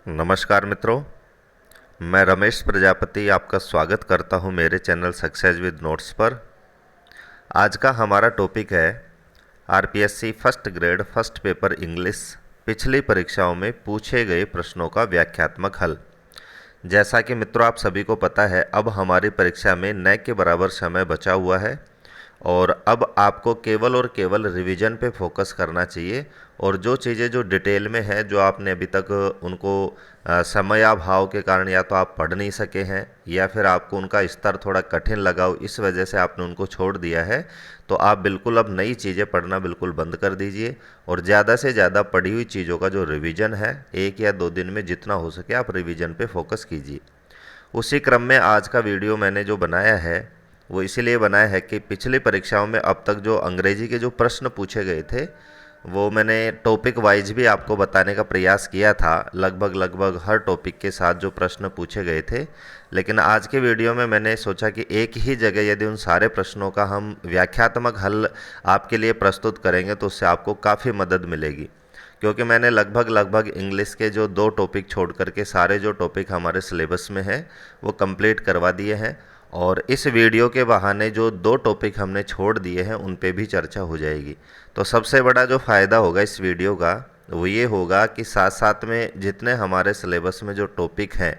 नमस्कार मित्रों, मैं रमेश प्रजापति आपका स्वागत करता हूं मेरे चैनल सक्सेस विद नोट्स पर। आज का हमारा टॉपिक है RPSC first grade first paper English पिछली परीक्षाओं में पूछे गए प्रश्नों का व्याख्यात्मक हल। जैसा कि मित्रों आप सभी को पता है, अब हमारी परीक्षा में न के बराबर समय बचा हुआ है और अब आपको केवल और केवल रिवीजन पे फोकस करना चाहिए। और जो चीज़ें जो डिटेल में है, जो आपने अभी तक उनको समयाभाव के कारण या तो आप पढ़ नहीं सके हैं या फिर आपको उनका स्तर थोड़ा कठिन लगा हो, इस वजह से आपने उनको छोड़ दिया है, तो आप बिल्कुल अब नई चीज़ें पढ़ना बिल्कुल बंद कर दीजिए और ज़्यादा से ज़्यादा पढ़ी हुई चीज़ों का जो रिवीजन है, 1 या 2 दिन में जितना हो सके आप रिवीजन पे फोकस कीजिए। उसी क्रम में आज का वीडियो मैंने जो बनाया है वो इसीलिए बनाया है कि पिछली परीक्षाओं में अब तक जो अंग्रेजी के जो प्रश्न पूछे गए थे वो मैंने टॉपिक वाइज भी आपको बताने का प्रयास किया था, लगभग हर टॉपिक के साथ जो प्रश्न पूछे गए थे। लेकिन आज के वीडियो में मैंने सोचा कि एक ही जगह यदि उन सारे प्रश्नों का हम व्याख्यात्मक हल आपके लिए प्रस्तुत करेंगे तो उससे आपको काफ़ी मदद मिलेगी, क्योंकि मैंने लगभग इंग्लिश के जो 2 टॉपिक छोड़ करके सारे जो टॉपिक हमारे सिलेबस में हैं वो कंप्लीट करवा दिए हैं और इस वीडियो के बहाने जो 2 टॉपिक हमने छोड़ दिए हैं उन पे भी चर्चा हो जाएगी। तो सबसे बड़ा जो फ़ायदा होगा इस वीडियो का वो ये होगा कि साथ साथ में जितने हमारे सिलेबस में जो टॉपिक हैं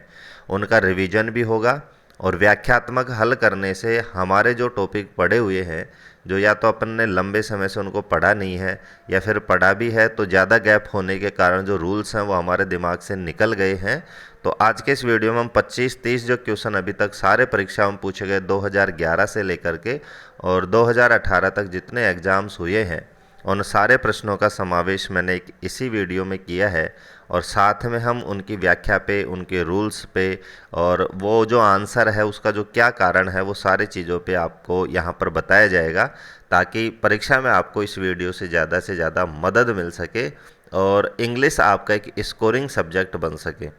उनका रिवीजन भी होगा और व्याख्यात्मक हल करने से हमारे जो टॉपिक पढ़े हुए हैं, जो या तो अपन ने लंबे समय से उनको पढ़ा नहीं है या फिर पढ़ा भी है तो ज़्यादा गैप होने के कारण जो रूल्स हैं वो हमारे दिमाग से निकल गए हैं। तो आज के इस वीडियो में हम 25-30 जो क्वेश्चन अभी तक सारे परीक्षाओं में पूछे गए 2011 से लेकर के और 2018 तक जितने एग्ज़ाम्स हुए हैं उन सारे प्रश्नों का समावेश मैंने एक इसी वीडियो में किया है और साथ में हम उनकी व्याख्या पे, उनके रूल्स पे और वो जो आंसर है उसका जो क्या कारण है वो सारी चीज़ों पे आपको यहाँ पर बताया जाएगा, ताकि परीक्षा में आपको इस वीडियो से ज़्यादा मदद मिल सके और इंग्लिश आपका एक स्कोरिंग सब्जेक्ट बन सके।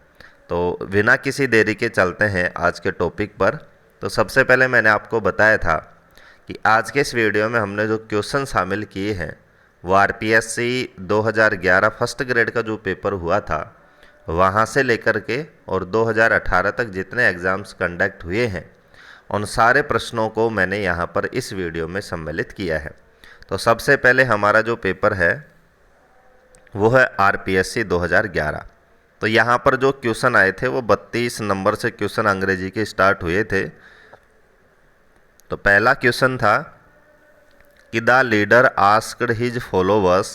तो बिना किसी देरी के चलते हैं आज के टॉपिक पर। तो सबसे पहले मैंने आपको बताया था कि आज के इस वीडियो में हमने जो क्वेश्चन शामिल किए हैं वो आरपीएससी 2011 फर्स्ट ग्रेड का जो पेपर हुआ था वहाँ से लेकर के और 2018 तक जितने एग्ज़ाम्स कंडक्ट हुए हैं उन सारे प्रश्नों को मैंने यहाँ पर इस वीडियो में सम्मिलित किया है। तो सबसे पहले हमारा जो पेपर है वो है आरपीएससी 2011। तो यहाँ पर जो क्वेश्चन आए थे वो 32 नंबर से क्वेश्चन अंग्रेजी के स्टार्ट हुए थे। तो पहला क्वेश्चन था कि the leader asked his followers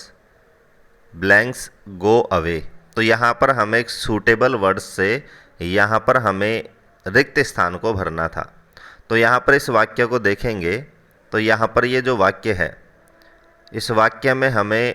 blanks go away. तो यहाँ पर हमें एक सूटेबल वर्ड्स से यहाँ पर हमें रिक्त स्थान को भरना था। तो यहाँ पर इस वाक्य को देखेंगे तो यहाँ पर ये जो वाक्य है, इस वाक्य में हमें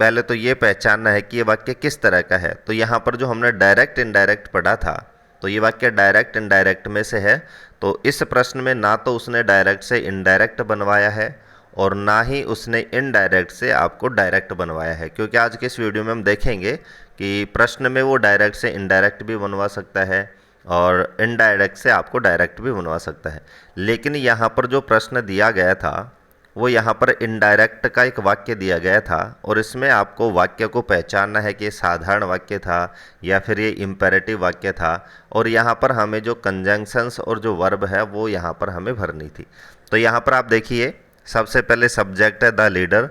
पहले तो ये पहचानना है कि ये वाक्य किस तरह का है। तो यहाँ पर जो हमने डायरेक्ट इनडायरेक्ट पढ़ा था तो ये वाक्य डायरेक्ट इनडायरेक्ट में से है। तो इस प्रश्न में ना तो उसने डायरेक्ट से इनडायरेक्ट बनवाया है और ना ही उसने इनडायरेक्ट से आपको डायरेक्ट बनवाया है, क्योंकि आज के इस वीडियो में हम देखेंगे कि प्रश्न में वो डायरेक्ट से इनडायरेक्ट भी बनवा सकता है और इनडायरेक्ट से आपको डायरेक्ट भी बनवा सकता है। लेकिन यहाँ पर जो प्रश्न दिया गया था वो यहाँ पर इनडायरेक्ट का एक वाक्य दिया गया था और इसमें आपको वाक्य को पहचानना है कि ये साधारण वाक्य था या फिर ये इम्पेरेटिव वाक्य था। और यहाँ पर हमें जो कंजंक्शंस और जो वर्ब है वो यहाँ पर हमें भरनी थी। तो यहाँ पर आप देखिए, सबसे पहले सब्जेक्ट है द लीडर,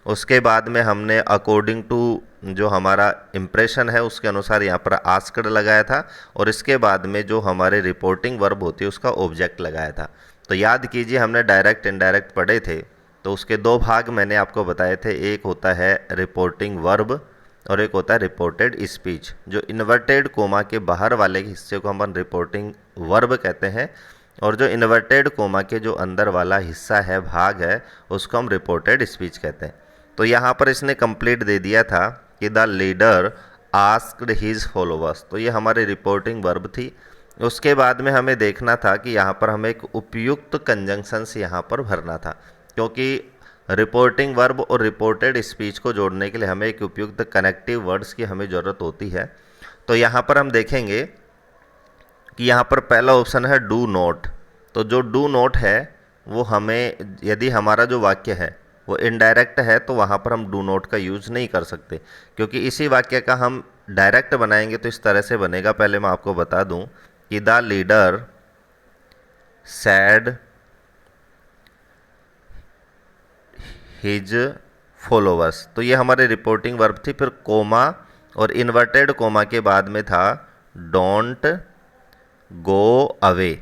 उसके बाद में हमने अकॉर्डिंग टू जो हमारा इम्प्रेशन है उसके अनुसार यहाँ पर आस्क्ड लगाया था और इसके बाद में जो हमारे रिपोर्टिंग वर्ब होती है उसका ऑब्जेक्ट लगाया था। तो याद कीजिए, हमने डायरेक्ट इनडायरेक्ट पढ़े थे तो उसके 2 भाग मैंने आपको बताए थे, एक होता है रिपोर्टिंग वर्ब और एक होता है रिपोर्टेड स्पीच। जो इन्वर्टेड कोमा के बाहर वाले हिस्से को हम रिपोर्टिंग वर्ब कहते हैं और जो इन्वर्टेड कोमा के जो अंदर वाला हिस्सा है, भाग है, उसको हम रिपोर्टेड स्पीच कहते हैं। तो यहाँ पर इसने कंप्लीट दे दिया था कि the leader asked his followers, तो ये हमारी रिपोर्टिंग वर्ब थी। उसके बाद में हमें देखना था कि यहाँ पर हमें एक उपयुक्त कंजंक्शंस यहाँ पर भरना था, क्योंकि रिपोर्टिंग वर्ब और रिपोर्टेड स्पीच को जोड़ने के लिए हमें एक उपयुक्त कनेक्टिव वर्ड्स की हमें ज़रूरत होती है। तो यहाँ पर हम देखेंगे कि यहाँ पर पहला ऑप्शन है डू नॉट। तो जो डू नॉट है वो हमें, यदि हमारा जो वाक्य है वो इनडायरेक्ट है तो वहाँ पर हम डू नॉट का यूज़ नहीं कर सकते, क्योंकि इसी वाक्य का हम डायरेक्ट बनाएंगे तो इस तरह से बनेगा। पहले मैं आपको बता दूं कि the leader sad his followers, तो ये हमारे रिपोर्टिंग वर्ब थी। फिर कोमा और इन्वर्टेड कोमा के बाद में था डोंट गो अवे।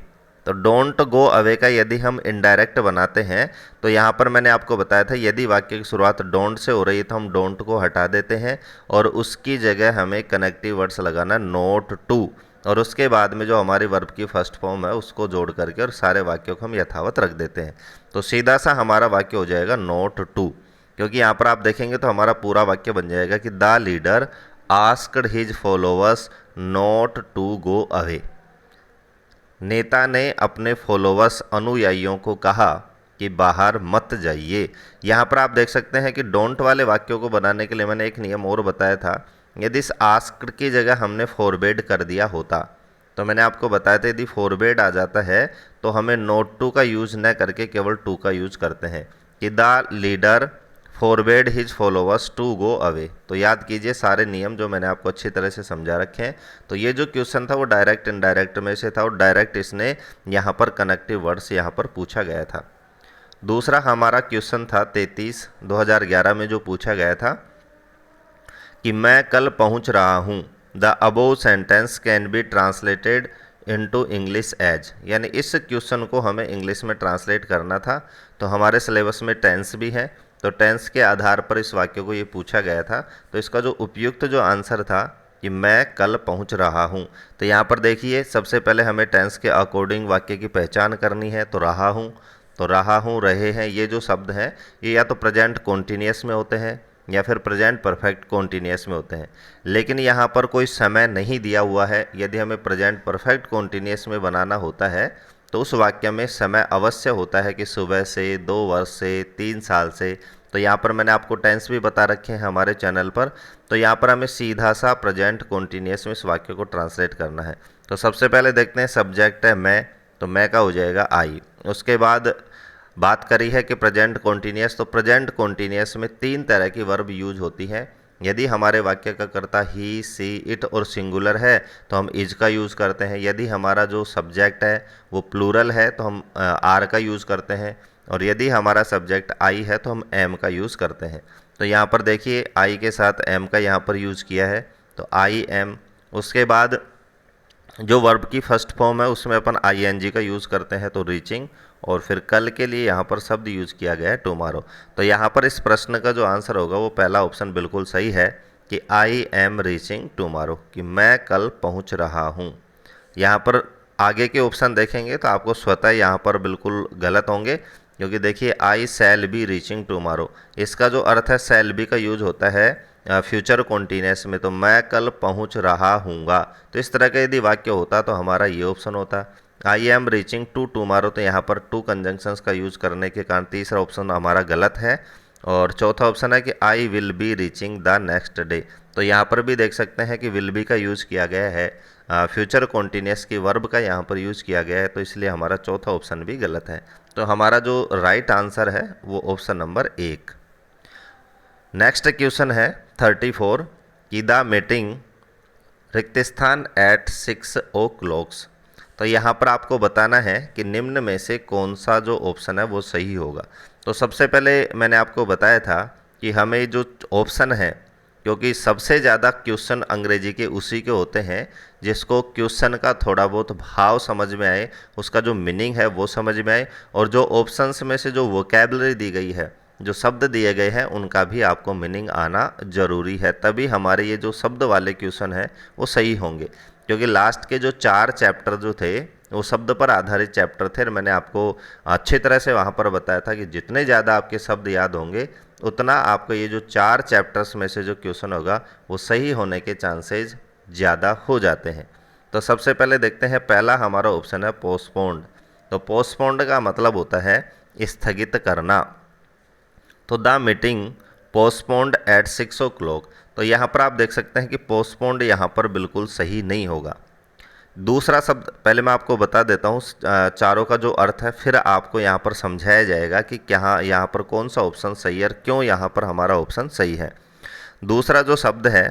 तो डोंट गो अवे का यदि हम इनडायरेक्ट बनाते हैं तो यहाँ पर मैंने आपको बताया था यदि वाक्य की शुरुआत डोंट से हो रही है तो हम डोंट को हटा देते हैं और उसकी जगह हमें कनेक्टिव वर्ड्स लगाना नोट टू, और उसके बाद में जो हमारी वर्ब की फर्स्ट फॉर्म है उसको जोड़ करके और सारे वाक्यों को हम यथावत रख देते हैं। तो सीधा सा हमारा वाक्य हो जाएगा नोट टू, क्योंकि यहाँ पर आप देखेंगे तो हमारा पूरा वाक्य बन जाएगा कि the leader asked his followers not to go away. नेता ने अपने फॉलोवर्स अनुयायियों को कहा कि बाहर मत जाइए। यहाँ पर आप देख सकते हैं कि डोंट वाले वाक्यों को बनाने के लिए मैंने एक नियम और बताया था। यदि इस आस्क्ड की जगह हमने फॉरबेड कर दिया होता तो मैंने आपको बताया था यदि फॉरबेड आ जाता है तो हमें नोट टू का यूज़ न करके केवल टू का यूज़ करते हैं कि the leader forbade his followers to go away. तो याद कीजिए सारे नियम जो मैंने आपको अच्छी तरह से समझा रखे हैं। तो ये जो क्वेश्चन था वो डायरेक्ट इनडायरेक्ट में से था और डायरेक्ट इसने यहाँ पर कनेक्टिव वर्ड्स यहाँ पर पूछा गया था। दूसरा हमारा क्वेश्चन था 33 2011 में जो पूछा गया था कि मैं कल पहुँच रहा हूँ। The above sentence can be translated into English as, यानी इस क्वेश्चन को हमें इंग्लिश में ट्रांसलेट करना था। तो हमारे सिलेबस में टेंस भी है, तो टेंस के आधार पर इस वाक्य को ये पूछा गया था। तो इसका जो उपयुक्त जो आंसर था कि मैं कल पहुंच रहा हूं। तो यहाँ पर देखिए सबसे पहले हमें टेंस के अकॉर्डिंग वाक्य की पहचान करनी है। तो रहा हूँ, रहे हैं, ये जो शब्द हैं ये या तो प्रेजेंट कॉन्टीन्यूअस में होते हैं या फिर प्रेजेंट परफेक्ट कॉन्टीन्यूअस में होते हैं, लेकिन यहाँ पर कोई समय नहीं दिया हुआ है। यदि हमें प्रेजेंट परफेक्ट कॉन्टीन्यूअस में बनाना होता है तो उस वाक्य में समय अवश्य होता है कि सुबह से, 2 वर्ष से, 3 साल से। तो यहाँ पर मैंने आपको टेंस भी बता रखे हैं हमारे चैनल पर। तो यहाँ पर हमें सीधा सा प्रेजेंट कॉन्टीन्यूअस में इस वाक्य को ट्रांसलेट करना है। तो सबसे पहले देखते हैं, सब्जेक्ट है मैं, तो मैं का हो जाएगा आई। उसके बाद बात करी है कि प्रेजेंट कॉन्टीन्यूअस, तो प्रेजेंट कॉन्टीन्यूअस में 3 तरह की वर्ब यूज होती है। यदि हमारे वाक्य का कर्ता ही, सी, इट और सिंगुलर है तो हम इज का यूज़ करते हैं। यदि हमारा जो सब्जेक्ट है वो प्लूरल है तो हम आर का यूज़ करते हैं, और यदि हमारा सब्जेक्ट आई है तो हम एम का यूज़ करते हैं। तो यहाँ पर देखिए आई के साथ एम का यहाँ पर यूज़ किया है, तो आई एम। उसके बाद जो वर्ब की फर्स्ट फॉर्म है उसमें अपन आईएनजी का यूज़ करते हैं, तो रीचिंग। और फिर कल के लिए यहाँ पर शब्द यूज़ किया गया है टुमारो। तो यहाँ पर इस प्रश्न का जो आंसर होगा वो पहला ऑप्शन बिल्कुल सही है कि आई एम रीचिंग टुमारो, कि मैं कल पहुँच रहा हूँ। यहाँ पर आगे के ऑप्शन देखेंगे तो आपको स्वतः यहाँ पर बिल्कुल गलत होंगे, क्योंकि देखिए आई शैल बी रीचिंग टुमारो, इसका जो अर्थ है शैल बी का यूज होता है फ्यूचर कॉन्टीन्यूअस में, तो मैं कल पहुंच रहा हूँगा। तो इस तरह का यदि वाक्य होता तो हमारा ये ऑप्शन होता। I am reaching to tomorrow, तो यहाँ पर टू कंजंक्शंस का यूज करने के कारण तीसरा ऑप्शन हमारा गलत है। और चौथा ऑप्शन है कि I will be reaching the next day, तो यहाँ पर भी देख सकते हैं कि विल बी का यूज़ किया गया है, फ्यूचर कॉन्टीन्यूअस की वर्ब का यहाँ पर यूज़ किया गया है, तो इसलिए हमारा चौथा ऑप्शन भी गलत है। तो हमारा जो राइट आंसर है वो ऑप्शन नंबर 1। नेक्स्ट क्वेश्चन है 34 कि द मीटिंग रिक्त स्थान एट 6 o'clock। तो यहाँ पर आपको बताना है कि निम्न में से कौन सा जो ऑप्शन है वो सही होगा। तो सबसे पहले मैंने आपको बताया था कि हमें जो ऑप्शन है, क्योंकि सबसे ज़्यादा क्वेश्चन अंग्रेजी के उसी के होते हैं जिसको क्वेश्चन का थोड़ा बहुत भाव समझ में आए, उसका जो मीनिंग है वो समझ में आए, और जो ऑप्शंस में से जो वोकैबलरी दी गई है, जो शब्द दिए गए हैं, उनका भी आपको मीनिंग आना जरूरी है, तभी हमारे ये जो शब्द वाले क्वेश्चन हैं वो सही होंगे। क्योंकि लास्ट के जो 4 चैप्टर जो थे वो शब्द पर आधारित चैप्टर थे, और मैंने आपको अच्छी तरह से वहाँ पर बताया था कि जितने ज़्यादा आपके शब्द याद होंगे उतना आपको ये जो 4 चैप्टर्स में से जो क्वेश्चन होगा वो सही होने के चांसेस ज़्यादा हो जाते हैं। तो सबसे पहले देखते हैं, पहला हमारा ऑप्शन है पोस्टपोन्ड। तो पोस्टपोन्ड का मतलब होता है स्थगित करना। तो the meeting postponed at 6 o'clock, तो यहाँ पर आप देख सकते हैं कि पोस्टपोन्ड यहाँ पर बिल्कुल सही नहीं होगा। दूसरा शब्द पहले मैं आपको बता देता हूँ चारों का जो अर्थ है, फिर आपको यहाँ पर समझाया जाएगा कि क्या यहाँ पर कौन सा ऑप्शन सही है और क्यों यहाँ पर हमारा ऑप्शन सही है। दूसरा जो शब्द है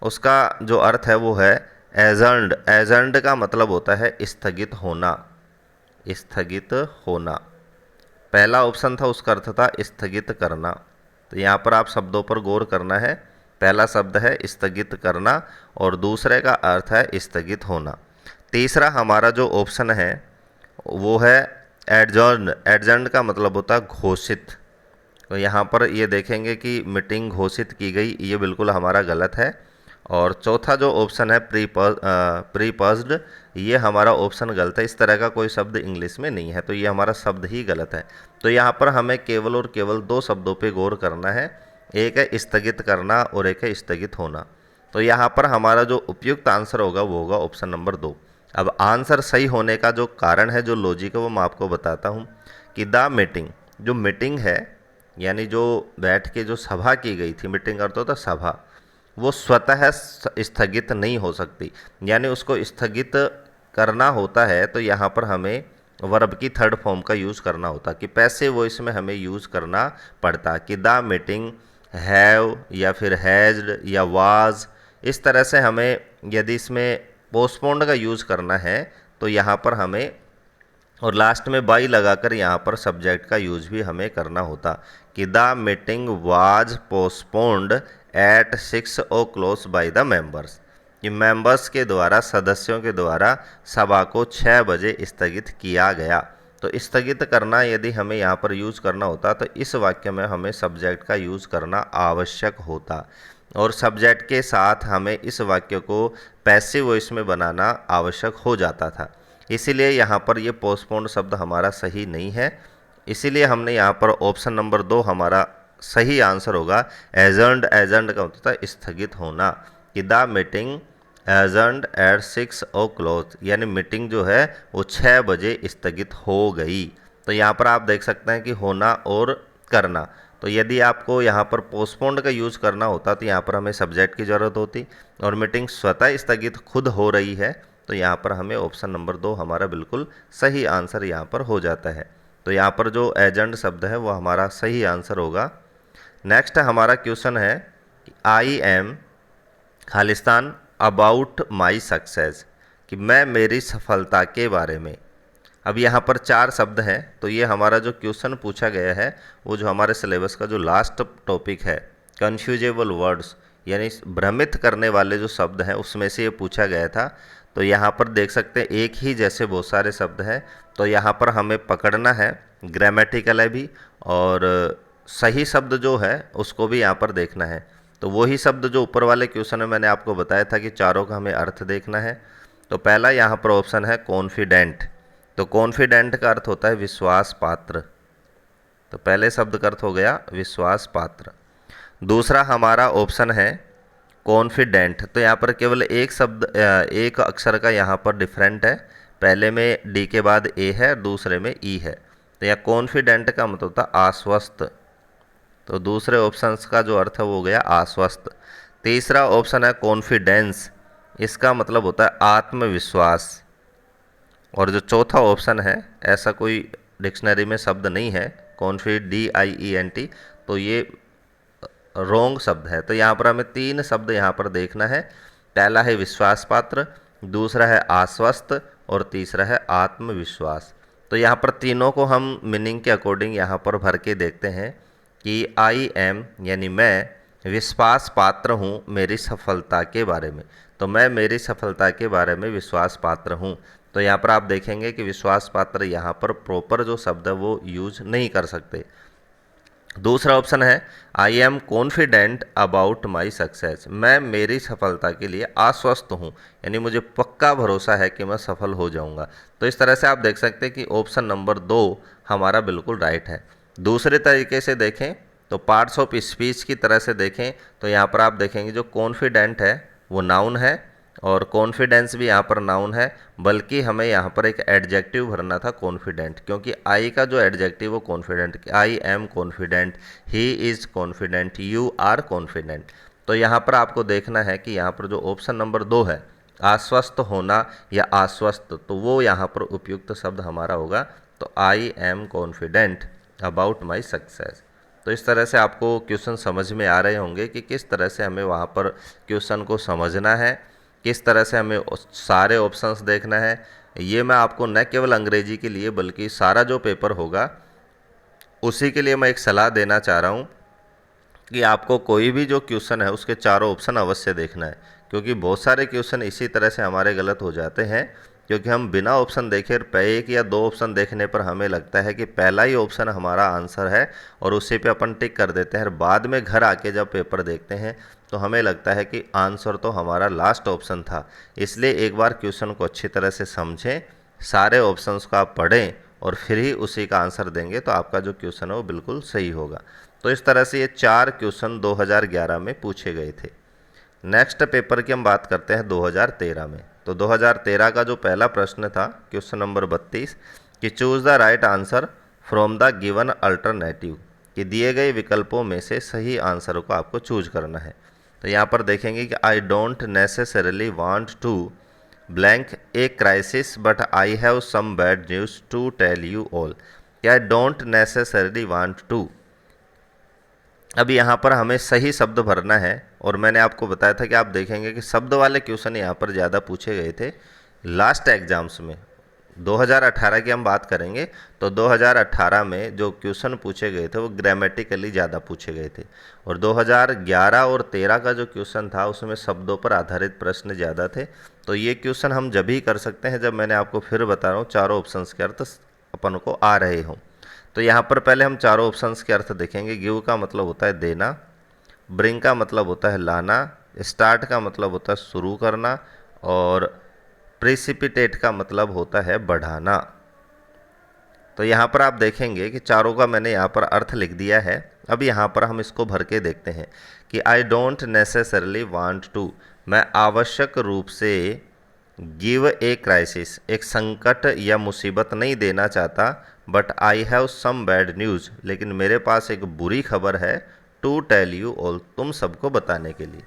उसका जो अर्थ है वो है एजर्न्ड। एजर्न्ड का मतलब होता है स्थगित होना, स्थगित होना। पहला ऑप्शन था, उसका अर्थ था स्थगित करना। तो यहाँ पर आप शब्दों पर गौर करना है। पहला शब्द है स्थगित करना और दूसरे का अर्थ है स्थगित होना। तीसरा हमारा जो ऑप्शन है वो है एडजर्न। एडजर्न का मतलब होता है घोषित। तो यहाँ पर ये देखेंगे कि मीटिंग घोषित की गई, ये बिल्कुल हमारा गलत है। और चौथा जो ऑप्शन है प्रीपज्ड, ये हमारा ऑप्शन गलत है। इस तरह का कोई शब्द इंग्लिश में नहीं है, तो ये हमारा शब्द ही गलत है। तो यहाँ पर हमें केवल और केवल दो शब्दों पे गौर करना है, एक है स्थगित करना और एक है स्थगित होना। तो यहाँ पर हमारा जो उपयुक्त आंसर होगा वो होगा ऑप्शन नंबर 2। अब आंसर सही होने का जो कारण है, जो लॉजिक है, वो मैं आपको बताता हूँ कि द मीटिंग, जो मीटिंग है यानी जो बैठ के जो सभा की गई थी, मीटिंग अर्थ होता है सभा, वो स्वतः स्थगित नहीं हो सकती, यानी उसको स्थगित करना होता है। तो यहाँ पर हमें वर्ब की थर्ड फॉर्म का यूज़ करना होता, कि पैसिव वॉइस में हमें यूज़ करना पड़ता, कि द मीटिंग हैव या फिर हैज्ड या वाज। इस तरह से हमें यदि इसमें पोस्टपोन्ड का यूज़ करना है तो यहाँ पर हमें, और लास्ट में बाई लगाकर यहाँ पर सब्जेक्ट का यूज भी हमें करना होता, कि the meeting was postponed at 6 o'clock by the members, कि मेंबर्स के द्वारा, सदस्यों के द्वारा सभा को 6 बजे स्थगित किया गया। तो स्थगित करना यदि हमें यहाँ पर यूज़ करना होता तो इस वाक्य में हमें सब्जेक्ट का यूज़ करना आवश्यक होता, और सब्जेक्ट के साथ हमें इस वाक्य को पैसिव वॉइस में बनाना आवश्यक हो जाता था। इसीलिए यहाँ पर ये पोस्टपोन्ड शब्द हमारा सही नहीं है। इसीलिए हमने यहाँ पर ऑप्शन नंबर 2 हमारा सही आंसर होगा। एजर्न्ड, एजर्न्ड का होता है स्थगित होना, कि द मीटिंग एजर्न्ड एट 6 o'clock, यानी मीटिंग जो है वो 6 बजे स्थगित हो गई। तो यहाँ पर आप देख सकते हैं कि होना और करना। तो यदि आपको यहाँ पर पोस्टपोन्ड का यूज़ करना होता तो यहाँ पर हमें सब्जेक्ट की ज़रूरत होती, और मीटिंग स्वतः स्थगित खुद हो रही है, तो यहाँ पर हमें ऑप्शन नंबर 2 हमारा बिल्कुल सही आंसर यहाँ पर हो जाता है। तो यहाँ पर जो एजेंट शब्द है वो हमारा सही आंसर होगा। नेक्स्ट हमारा क्वेश्चन है, I am Khalistan about my success, कि मैं मेरी सफलता के बारे में। अब यहाँ पर 4 शब्द हैं, तो ये हमारा जो क्वेश्चन पूछा गया है वो जो हमारे सिलेबस का जो लास्ट टॉपिक है, कन्फ्यूजेबल वर्ड्स, यानी भ्रमित करने वाले जो शब्द हैं उसमें से ये पूछा गया था। तो यहाँ पर देख सकते हैं एक ही जैसे बहुत सारे शब्द हैं, तो यहाँ पर हमें पकड़ना है, ग्रामेटिकल है भी, और सही शब्द जो है उसको भी यहाँ पर देखना है। तो वही शब्द जो ऊपर वाले क्वेश्चन में मैंने आपको बताया था कि चारों का हमें अर्थ देखना है। तो पहला यहाँ पर ऑप्शन है कॉन्फिडेंट। तो कॉन्फिडेंट का अर्थ होता है विश्वास पात्र। तो पहले शब्द का अर्थ हो गया विश्वास पात्र। दूसरा हमारा ऑप्शन है कॉन्फिडेंट। तो यहाँ पर केवल एक शब्द, एक अक्षर का यहाँ पर डिफरेंट है, पहले में डी के बाद ए है, दूसरे में ई है। तो यहाँ कॉन्फिडेंट का मतलब होता है आश्वस्त। तो दूसरे ऑप्शंस का जो अर्थ है वो हो गया आश्वस्त। तीसरा ऑप्शन है कॉन्फिडेंस, इसका मतलब होता है आत्मविश्वास। और जो चौथा ऑप्शन है, ऐसा कोई डिक्शनरी में शब्द नहीं है DIENT, तो ये रॉन्ग शब्द है। तो यहाँ पर हमें 3 शब्द यहाँ पर देखना है। पहला है विश्वास पात्र, दूसरा है आश्वस्त और तीसरा है आत्मविश्वास। तो यहाँ पर तीनों को हम मीनिंग के अकॉर्डिंग यहाँ पर भर के देखते हैं कि आई एम यानी मैं विश्वास पात्र हूँ मेरी सफलता के बारे में। तो मैं मेरी सफलता के बारे में विश्वास पात्र हूँ। तो यहाँ पर आप देखेंगे कि विश्वास पात्र यहाँ पर प्रॉपर जो शब्द है वो यूज नहीं कर सकते। दूसरा ऑप्शन है आई am confident about my success, मैं मेरी सफलता के लिए आश्वस्त हूँ, यानी मुझे पक्का भरोसा है कि मैं सफल हो जाऊँगा। तो इस तरह से आप देख सकते हैं कि ऑप्शन नंबर 2 हमारा बिल्कुल राइट है। दूसरे तरीके से देखें तो पार्ट्स ऑफ स्पीच की तरह से देखें तो यहाँ पर आप देखेंगे जो कॉन्फिडेंट है वो नाउन है, और कॉन्फिडेंस भी यहाँ पर नाउन है, बल्कि हमें यहाँ पर एक एडजेक्टिव भरना था कॉन्फिडेंट, क्योंकि आई का जो एडजेक्टिव वो confident, I am confident, he is confident, you are confident. तो यहाँ पर आपको देखना है कि यहाँ पर जो ऑप्शन नंबर 2 है आश्वस्त होना या आश्वस्त, तो वो यहाँ पर उपयुक्त शब्द हमारा होगा। तो आई am confident about my success. तो इस तरह से आपको क्वेश्चन समझ में आ रहे होंगे कि किस तरह से हमें वहाँ पर क्वेश्चन को समझना है, किस तरह से हमें सारे ऑप्शंस देखना है। ये मैं आपको न केवल अंग्रेजी के लिए बल्कि सारा जो पेपर होगा उसी के लिए मैं एक सलाह देना चाह रहा हूँ कि आपको कोई भी जो क्वेश्चन है उसके चारों ऑप्शन अवश्य देखना है, क्योंकि बहुत सारे क्वेश्चन इसी तरह से हमारे गलत हो जाते हैं, क्योंकि हम बिना ऑप्शन देखे एक या दो ऑप्शन देखने पर हमें लगता है कि पहला ही ऑप्शन हमारा आंसर है और उसी पे अपन टिक कर देते हैं। बाद में घर आके जब पेपर देखते हैं तो हमें लगता है कि आंसर तो हमारा लास्ट ऑप्शन था। इसलिए एक बार क्वेश्चन को अच्छी तरह से समझें, सारे ऑप्शंस को आप पढ़ें और फिर ही उसी का आंसर देंगे तो आपका जो क्वेश्चन है वो बिल्कुल सही होगा। तो इस तरह से ये 4 क्वेश्चन 2011 में पूछे गए थे। नेक्स्ट पेपर की हम बात करते हैं 2013 में। तो 2013 का जो पहला प्रश्न था क्वेश्चन नंबर 32 कि choose the right answer from the given alternative, कि दिए गए विकल्पों में से सही आंसर को आपको चूज करना है। तो यहाँ पर देखेंगे कि I don't necessarily want to blank a crisis but I have some bad news to tell you all. I don't necessarily want to, अब यहाँ पर हमें सही शब्द भरना है और मैंने आपको बताया था कि आप देखेंगे कि शब्द वाले क्वेश्चन यहाँ पर ज़्यादा पूछे गए थे लास्ट एग्जाम्स में। 2018 की हम बात करेंगे तो 2018 में जो क्वेश्चन पूछे गए थे वो ग्रामेटिकली ज़्यादा पूछे गए थे, और 2011 और 13 का जो क्वेश्चन था उसमें शब्दों पर आधारित प्रश्न ज़्यादा थे। तो ये क्वेश्चन हम जब ही कर सकते हैं जब मैंने आपको फिर बता रहा हूँ चारों ऑप्शंस के अर्थ अपन को आ रहे हों। तो यहाँ पर पहले हम चारों ऑप्शंस के अर्थ देखेंगे। गिव का मतलब होता है देना, ब्रिंग का मतलब होता है लाना, स्टार्ट का मतलब होता है शुरू करना, और प्रेसिपिटेट का मतलब होता है बढ़ाना। तो यहाँ पर आप देखेंगे कि चारों का मैंने यहाँ पर अर्थ लिख दिया है। अब यहाँ पर हम इसको भर के देखते हैं कि I don't necessarily want to, मैं आवश्यक रूप से गिव ए क्राइसिस, एक संकट या मुसीबत नहीं देना चाहता, but I have some bad news, लेकिन मेरे पास एक बुरी खबर है, टू टेल यू ऑल, तुम सबको बताने के लिए।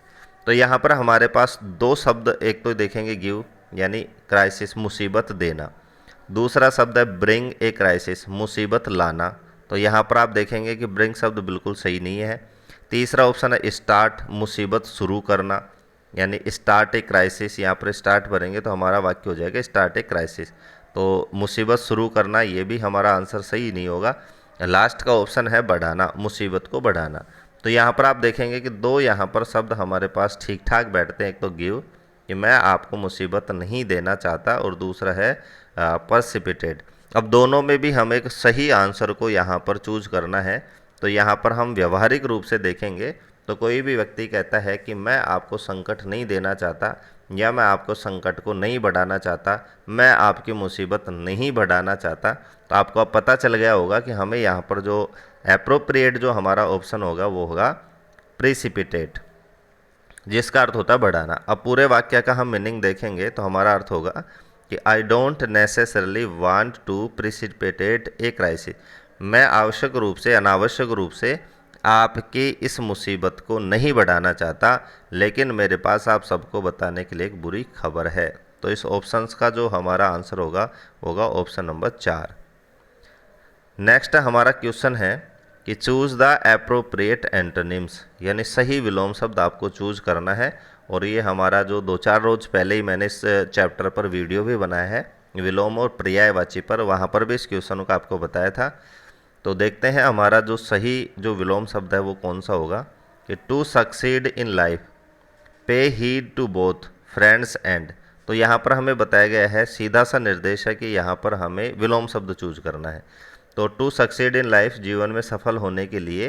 तो यहाँ पर हमारे पास दो शब्द, एक तो देखेंगे गिव यानी क्राइसिस मुसीबत देना, दूसरा शब्द है ब्रिंग ए क्राइसिस मुसीबत लाना। तो यहाँ पर आप देखेंगे कि ब्रिंग शब्द बिल्कुल सही नहीं है। तीसरा ऑप्शन है स्टार्ट मुसीबत शुरू करना, यानी स्टार्ट ए क्राइसिस, यहाँ पर स्टार्ट भरेंगे तो हमारा वाक्य हो जाएगा स्टार्ट ए क्राइसिस। तो मुसीबत शुरू करना ये भी हमारा आंसर सही नहीं होगा। लास्ट का ऑप्शन है बढ़ाना, मुसीबत को बढ़ाना। तो यहाँ पर आप देखेंगे कि दो यहाँ पर शब्द हमारे पास ठीक ठाक बैठते हैं, एक तो गिव कि मैं आपको मुसीबत नहीं देना चाहता, और दूसरा है परसिपिटेट। अब दोनों में भी हमें एक सही आंसर को यहाँ पर चूज करना है। तो यहाँ पर हम व्यवहारिक रूप से देखेंगे तो कोई भी व्यक्ति कहता है कि मैं आपको संकट नहीं देना चाहता या मैं आपको संकट को नहीं बढ़ाना चाहता, मैं आपकी मुसीबत नहीं बढ़ाना चाहता, तो आपको अब पता चल गया होगा कि हमें यहाँ पर जो एप्रोप्रिएट जो हमारा ऑप्शन होगा वो होगा प्रेसिपिटेट, जिसका अर्थ होता है बढ़ाना। अब पूरे वाक्य का हम मीनिंग देखेंगे तो हमारा अर्थ होगा कि I don't necessarily want to precipitate a crisis, मैं आवश्यक रूप से अनावश्यक रूप से आपकी इस मुसीबत को नहीं बढ़ाना चाहता, लेकिन मेरे पास आप सबको बताने के लिए एक बुरी खबर है। तो इस ऑप्शंस का जो हमारा आंसर होगा ऑप्शन नंबर 4। नेक्स्ट हमारा क्वेश्चन है कि चूज़ द एप्रोप्रिएट एंटोनिम्स, यानी सही विलोम शब्द आपको चूज करना है। और ये हमारा जो 2-4 रोज पहले ही मैंने इस चैप्टर पर वीडियो भी बनाया है विलोम और पर्यायवाची पर, वहाँ पर भी इस क्वेश्चन को आपको बताया था। तो देखते हैं हमारा जो सही जो विलोम शब्द है वो कौन सा होगा कि to succeed in life pay heed to both friends and. तो यहाँ पर हमें बताया गया है, सीधा सा निर्देश है कि यहाँ पर हमें विलोम शब्द चूज करना है। तो टू सक्सीड इन लाइफ जीवन में सफल होने के लिए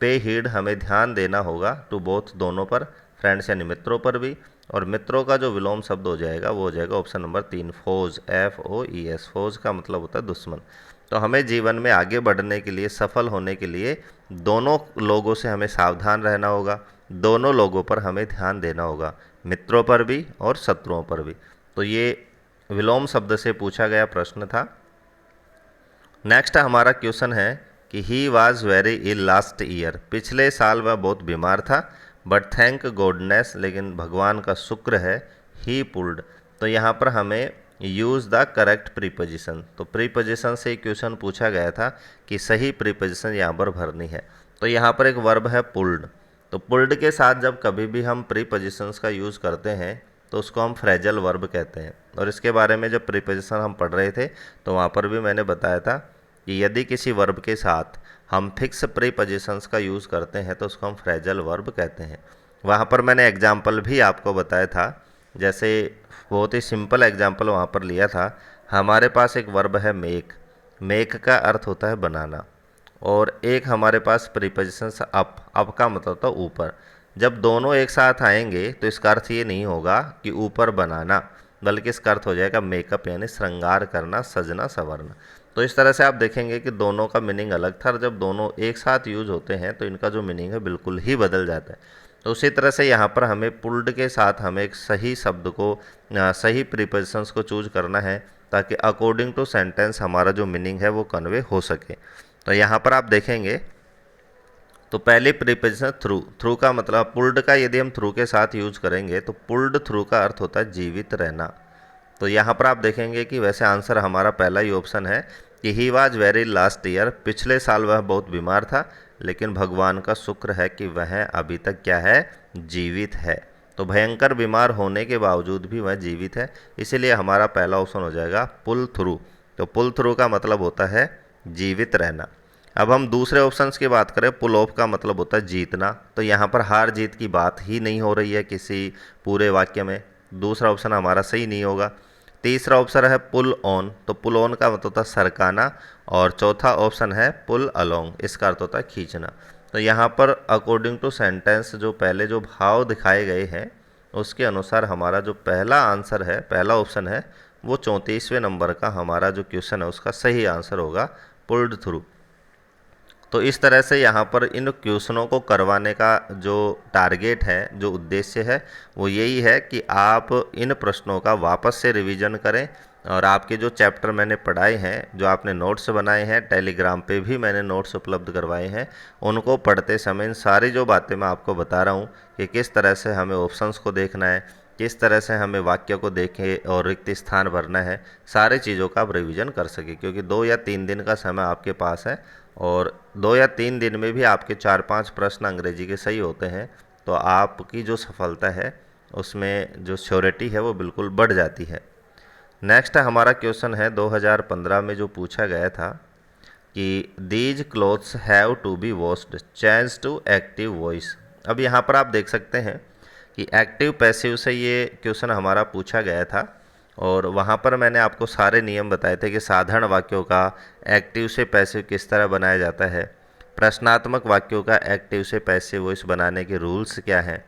पे हीड हमें ध्यान देना होगा टू बोथ दोनों पर, फ्रेंड्स यानी मित्रों पर भी, और मित्रों का जो विलोम शब्द हो जाएगा वो हो जाएगा ऑप्शन नंबर 3 फोज, FOES, फोज का मतलब होता है दुश्मन। तो हमें जीवन में आगे बढ़ने के लिए सफल होने के लिए दोनों लोगों से हमें सावधान रहना होगा, दोनों लोगों पर हमें ध्यान देना होगा, मित्रों पर भी और शत्रुओं पर भी। तो ये विलोम शब्द से पूछा गया प्रश्न था। नेक्स्ट हमारा क्वेश्चन है कि he was very ill last year, पिछले साल वह बहुत बीमार था, बट थैंक गॉडनेस, लेकिन भगवान का शुक्र है, ही पुल्ड। तो यहाँ पर हमें यूज़ द करेक्ट प्रीपोजिशन, तो प्रीपोजिशन से क्वेश्चन पूछा गया था कि सही प्रीपोजिशन यहाँ पर भरनी है। तो यहाँ पर एक वर्ब है पुल्ड। तो पुल्ड के साथ जब कभी भी हम प्रीपोजिशंस का यूज़ करते हैं तो उसको हम फ्रेजल वर्ब कहते हैं। और इसके बारे में जब प्रीपोजिशन हम पढ़ रहे थे तो वहाँ पर भी मैंने बताया था कि यदि किसी वर्ब के साथ हम फिक्स प्रीपोजिशंस का यूज़ करते हैं तो उसको हम फ्रेजल वर्ब कहते हैं। वहाँ पर मैंने एग्जाम्पल भी आपको बताया था, जैसे बहुत ही सिंपल एग्जाम्पल वहाँ पर लिया था। हमारे पास एक वर्ब है मेक, मेक का अर्थ होता है बनाना, और एक हमारे पास प्रीपोजिशंस अप का मतलब होता है ऊपर। जब दोनों एक साथ आएंगे तो इसका अर्थ ये नहीं होगा कि ऊपर बनाना, बल्कि इसका अर्थ हो जाएगा मेकअप, यानी श्रृंगार करना, सजना संवरना। तो इस तरह से आप देखेंगे कि दोनों का मीनिंग अलग था, और जब दोनों एक साथ यूज होते हैं तो इनका जो मीनिंग है बिल्कुल ही बदल जाता है। तो उसी तरह से यहाँ पर हमें पुल्ड के साथ हमें एक सही शब्द को, सही प्रीपोजिशंस को चूज करना है, ताकि अकॉर्डिंग टू सेंटेंस हमारा जो मीनिंग है वो कन्वे हो सके। तो यहाँ पर आप देखेंगे तो पहली प्रीपोजिशन थ्रू। थ्रू का मतलब, पुल्ड का यदि हम थ्रू के साथ यूज करेंगे तो पुल्ड थ्रू का अर्थ होता है जीवित रहना। तो यहाँ पर आप देखेंगे कि वैसे आंसर हमारा पहला ही ऑप्शन है कि he was very last year, पिछले साल वह बहुत बीमार था, लेकिन भगवान का शुक्र है कि वह अभी तक क्या है, जीवित है। तो भयंकर बीमार होने के बावजूद भी वह जीवित है, इसीलिए हमारा पहला ऑप्शन हो जाएगा पुल थ्रू। तो पुल थ्रू का मतलब होता है जीवित रहना। अब हम दूसरे ऑप्शंस की बात करें, पुल ऑफ का मतलब होता है जीतना। तो यहाँ पर हार जीत की बात ही नहीं हो रही है किसी पूरे वाक्य में, दूसरा ऑप्शन हमारा सही नहीं होगा। तीसरा ऑप्शन है पुल ऑन, तो पुल ऑन का मतलब होता है सरकाना, और चौथा ऑप्शन है पुल अलोंग, इसका अर्थ होता है खींचना। तो यहाँ पर अकॉर्डिंग टू सेंटेंस जो पहले जो भाव दिखाए गए हैं उसके अनुसार हमारा जो पहला आंसर है, पहला ऑप्शन है, वो 34वें नंबर का हमारा जो क्वेश्चन है उसका सही आंसर होगा पुल्ड थ्रू। तो इस तरह से यहाँ पर इन क्वेश्चनों को करवाने का जो टारगेट है, जो उद्देश्य है, वो यही है कि आप इन प्रश्नों का वापस से रिवीजन करें, और आपके जो चैप्टर मैंने पढ़ाए हैं, जो आपने नोट्स बनाए हैं, टेलीग्राम पे भी मैंने नोट्स उपलब्ध करवाए हैं, उनको पढ़ते समय इन सारी जो बातें मैं आपको बता रहा हूँ कि किस तरह से हमें ऑप्शंस को देखना है, किस तरह से हमें वाक्य को देखें और रिक्त स्थान भरना है, सारी चीज़ों का आप रिवीजन कर सकें। क्योंकि 2 या 3 दिन का समय आपके पास है, और 2 या 3 दिन में भी आपके 4-5 प्रश्न अंग्रेजी के सही होते हैं, तो आपकी जो सफलता है उसमें जो श्योरिटी है वो बिल्कुल बढ़ जाती है। नेक्स्ट हमारा क्वेश्चन है 2015 में जो पूछा गया था कि these clothes have to be washed, change to active voice. अब यहाँ पर आप देख सकते हैं कि एक्टिव पैसिव से ये क्वेश्चन हमारा पूछा गया था, और वहाँ पर मैंने आपको सारे नियम बताए थे कि साधारण वाक्यों का एक्टिव से पैसिव किस तरह बनाया जाता है, प्रश्नात्मक वाक्यों का एक्टिव से पैसिव वॉइस बनाने के रूल्स क्या हैं,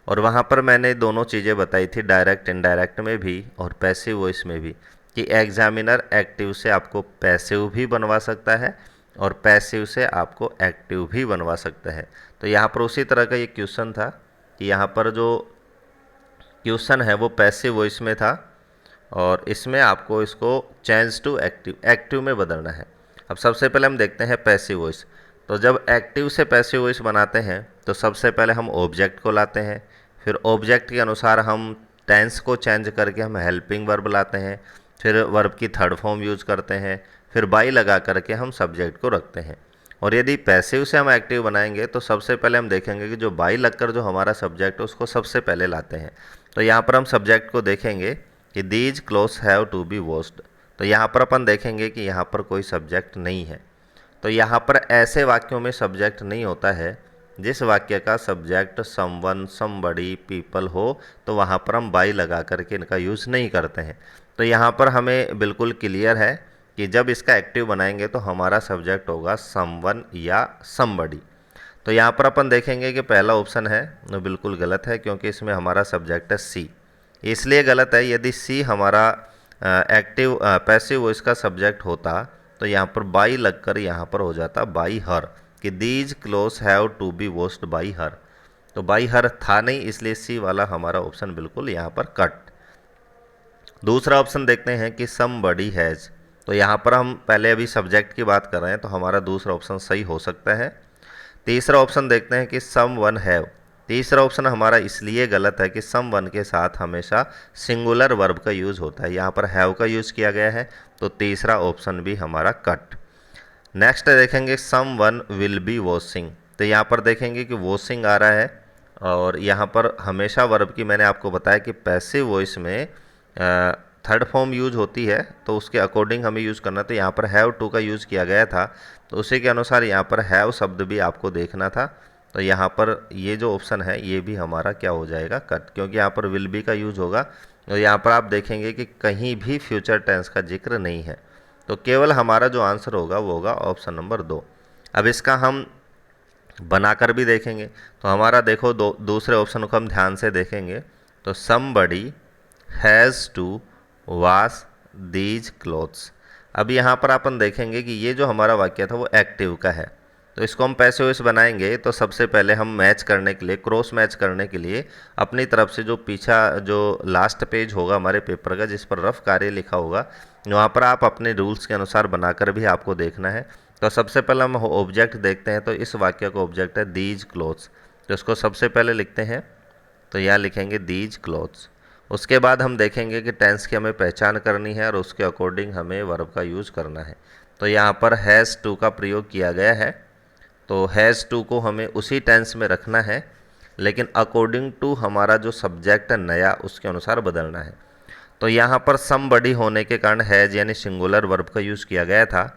और वहाँ पर मैंने दोनों चीज़ें बताई थी, डायरेक्ट इनडायरेक्ट में भी और पैसिव वॉइस में भी, कि एग्जामिनर एक्टिव से आपको पैसिव भी बनवा सकता है और पैसिव से आपको एक्टिव भी बनवा सकता है। तो यहाँ पर उसी तरह का ये क्वेश्चन था कि यहाँ पर जो क्वेश्चन है वो पैसिव वॉइस में था, और इसमें आपको इसको चेंज टू एक्टिव, एक्टिव में बदलना है। अब सबसे पहले हम देखते हैं पैसिव वॉइस। तो जब एक्टिव से पैसिव वॉइस बनाते हैं तो सबसे पहले हम ऑब्जेक्ट को लाते हैं, फिर ऑब्जेक्ट के अनुसार हम टेंस को चेंज करके हम हेल्पिंग वर्ब लाते हैं, फिर वर्ब की थर्ड फॉर्म यूज करते हैं, फिर बाई लगा करके हम सब्जेक्ट को रखते हैं। और यदि पैसिव से हम एक्टिव बनाएंगे तो सबसे पहले हम देखेंगे कि जो बाई लगकर जो हमारा सब्जेक्ट है उसको सबसे पहले लाते हैं। तो यहाँ पर हम सब्जेक्ट को देखेंगे कि these clothes have to be washed. तो यहाँ पर अपन देखेंगे कि यहाँ पर कोई सब्जेक्ट नहीं है। तो यहाँ पर ऐसे वाक्यों में सब्जेक्ट नहीं होता है जिस वाक्य का सब्जेक्ट समवन, समबडी, पीपल हो, तो वहाँ पर हम बाई लगा करके इनका यूज़ नहीं करते हैं। तो यहाँ पर हमें बिल्कुल क्लियर है कि जब इसका एक्टिव बनाएंगे तो हमारा सब्जेक्ट होगा समवन या समबडी। तो यहाँ पर अपन देखेंगे कि पहला ऑप्शन है वो बिल्कुल गलत है, क्योंकि इसमें हमारा सब्जेक्ट है सी। इसलिए गलत है, यदि सी हमारा एक्टिव पैसिव वॉइस का सब्जेक्ट होता तो यहाँ पर बाई लगकर यहाँ पर हो जाता बाई हर, कि these clothes have to be washed by her. तो बाई हर था नहीं, इसलिए सी वाला हमारा ऑप्शन बिल्कुल यहाँ पर कट। दूसरा ऑप्शन देखते हैं कि समबडी हैज़। तो यहाँ पर हम पहले अभी सब्जेक्ट की बात कर रहे हैं, तो हमारा दूसरा ऑप्शन सही हो सकता है। तीसरा ऑप्शन देखते हैं कि सम वन हैव। तीसरा ऑप्शन हमारा इसलिए गलत है कि सम वन के साथ हमेशा सिंगुलर वर्ब का यूज़ होता है, यहाँ पर हैव का यूज़ किया गया है, तो तीसरा ऑप्शन भी हमारा कट। नेक्स्ट देखेंगे सम वन विल बी वॉशिंग। तो यहाँ पर देखेंगे कि वॉशिंग आ रहा है, और यहाँ पर हमेशा वर्ब की मैंने आपको बताया कि पैसिव वॉइस में थर्ड फॉर्म यूज होती है, तो उसके अकॉर्डिंग हमें यूज़ करना। तो यहाँ पर हैव टू का यूज़ किया गया था, तो उसी के अनुसार यहाँ पर हैव शब्द भी आपको देखना था। तो यहाँ पर ये जो ऑप्शन है ये भी हमारा क्या हो जाएगा, कट, क्योंकि यहाँ पर विल बी का यूज होगा। और यहाँ पर आप देखेंगे कि कहीं भी फ्यूचर टेंस का जिक्र नहीं है, तो केवल हमारा जो आंसर होगा वो होगा ऑप्शन नंबर 2। अब इसका हम बनाकर भी देखेंगे, तो हमारा देखो दूसरे ऑप्शन को हम ध्यान से देखेंगे, तो somebody has to wash these clothes. अब यहाँ पर अपन देखेंगे कि ये जो हमारा वाक्य था वो एक्टिव का है, तो इसको हम पैसिव वॉइस बनाएंगे। तो सबसे पहले हम मैच करने के लिए, क्रॉस मैच करने के लिए अपनी तरफ से जो पीछा जो लास्ट पेज होगा हमारे पेपर का, जिस पर रफ कार्य लिखा होगा, वहाँ पर आप अपने रूल्स के अनुसार बनाकर भी आपको देखना है। तो सबसे पहले हम ऑब्जेक्ट देखते हैं, तो इस वाक्य का ऑब्जेक्ट है दीज क्लोथ्स, तो इसको सबसे पहले लिखते हैं, तो यहाँ लिखेंगे दीज क्लोथ्स। उसके बाद हम देखेंगे कि टेंस की हमें पहचान करनी है और उसके अकॉर्डिंग हमें वर्ब का यूज़ करना है। तो यहाँ पर हैज़ टू का प्रयोग किया गया है, तो हैज़ टू को हमें उसी टेंस में रखना है, लेकिन अकॉर्डिंग टू हमारा जो सब्जेक्ट है नया, उसके अनुसार बदलना है। तो यहाँ पर समबडी होने के कारण हैज़ यानी सिंगुलर वर्ब का यूज़ किया गया था।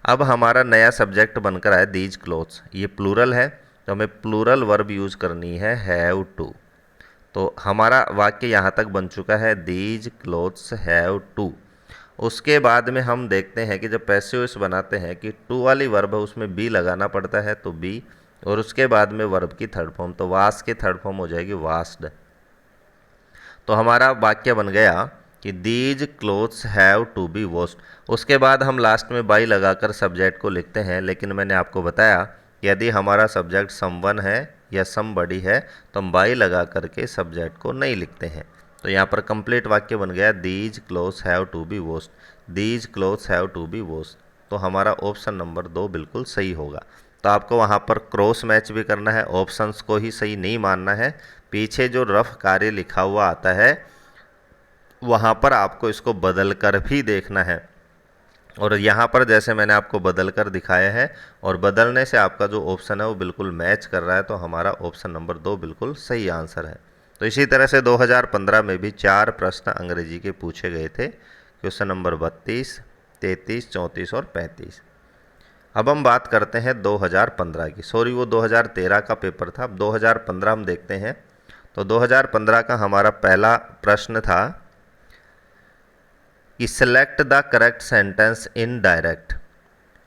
अब हमारा नया सब्जेक्ट बनकर आया दीज क्लोथ्स, ये प्लूरल है, तो हमें प्लूरल वर्ब यूज़ करनी है हैव टू। तो हमारा वाक्य यहाँ तक बन चुका है दीज क्लोथ्स हैव टू। उसके बाद में हम देखते हैं कि जब पैसिव वॉइस बनाते हैं कि टू वाली वर्ब है उसमें बी लगाना पड़ता है, तो बी, और उसके बाद में वर्ब की थर्ड फॉर्म, तो वाश की थर्ड फॉर्म हो जाएगी वाश्ड। तो हमारा वाक्य बन गया कि these clothes have to be washed. उसके बाद हम लास्ट में बाई लगाकर सब्जेक्ट को लिखते हैं, लेकिन मैंने आपको बताया कि यदि हमारा सब्जेक्ट समवन है या समबडी है तो हम बाई लगा करके सब्जेक्ट को नहीं लिखते हैं। तो यहाँ पर कंप्लीट वाक्य बन गया these clothes have to be washed, these clothes have to be washed. तो हमारा ऑप्शन नंबर 2 बिल्कुल सही होगा। तो आपको वहाँ पर क्रॉस मैच भी करना है, ऑप्शंस को ही सही नहीं मानना है, पीछे जो रफ कार्य लिखा हुआ आता है वहाँ पर आपको इसको बदल कर भी देखना है। और यहाँ पर जैसे मैंने आपको बदल कर दिखाया है, और बदलने से आपका जो ऑप्शन है वो बिल्कुल मैच कर रहा है, तो हमारा ऑप्शन नंबर 2 बिल्कुल सही आंसर है। तो इसी तरह से 2015 में भी 4 प्रश्न अंग्रेजी के पूछे गए थे, क्वेश्चन नंबर 32, 33, 34 और 35। अब हम बात करते हैं 2015 की, सॉरी वो 2013 का पेपर था, अब 2015 हम देखते हैं। तो 2015 का हमारा पहला प्रश्न था कि select the correct sentence in direct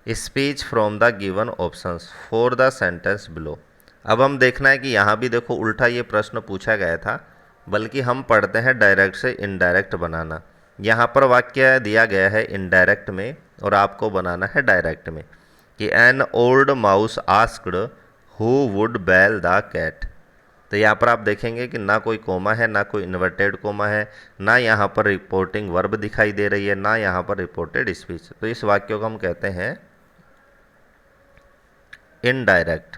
speech from the given options for the sentence below. अब हम देखना है कि यहाँ भी देखो उल्टा ये प्रश्न पूछा गया था, बल्कि हम पढ़ते हैं डायरेक्ट से इनडायरेक्ट बनाना। यहाँ पर वाक्य दिया गया है इनडायरेक्ट में और आपको बनाना है डायरेक्ट में, कि an old mouse asked who would bell the cat. तो यहाँ पर आप देखेंगे कि ना कोई कोमा है, ना कोई इन्वर्टेड कोमा है, ना यहाँ पर रिपोर्टिंग वर्ब दिखाई दे रही है, ना यहाँ पर रिपोर्टेड स्पीच। तो इस वाक्य को हम कहते हैं इनडायरेक्ट।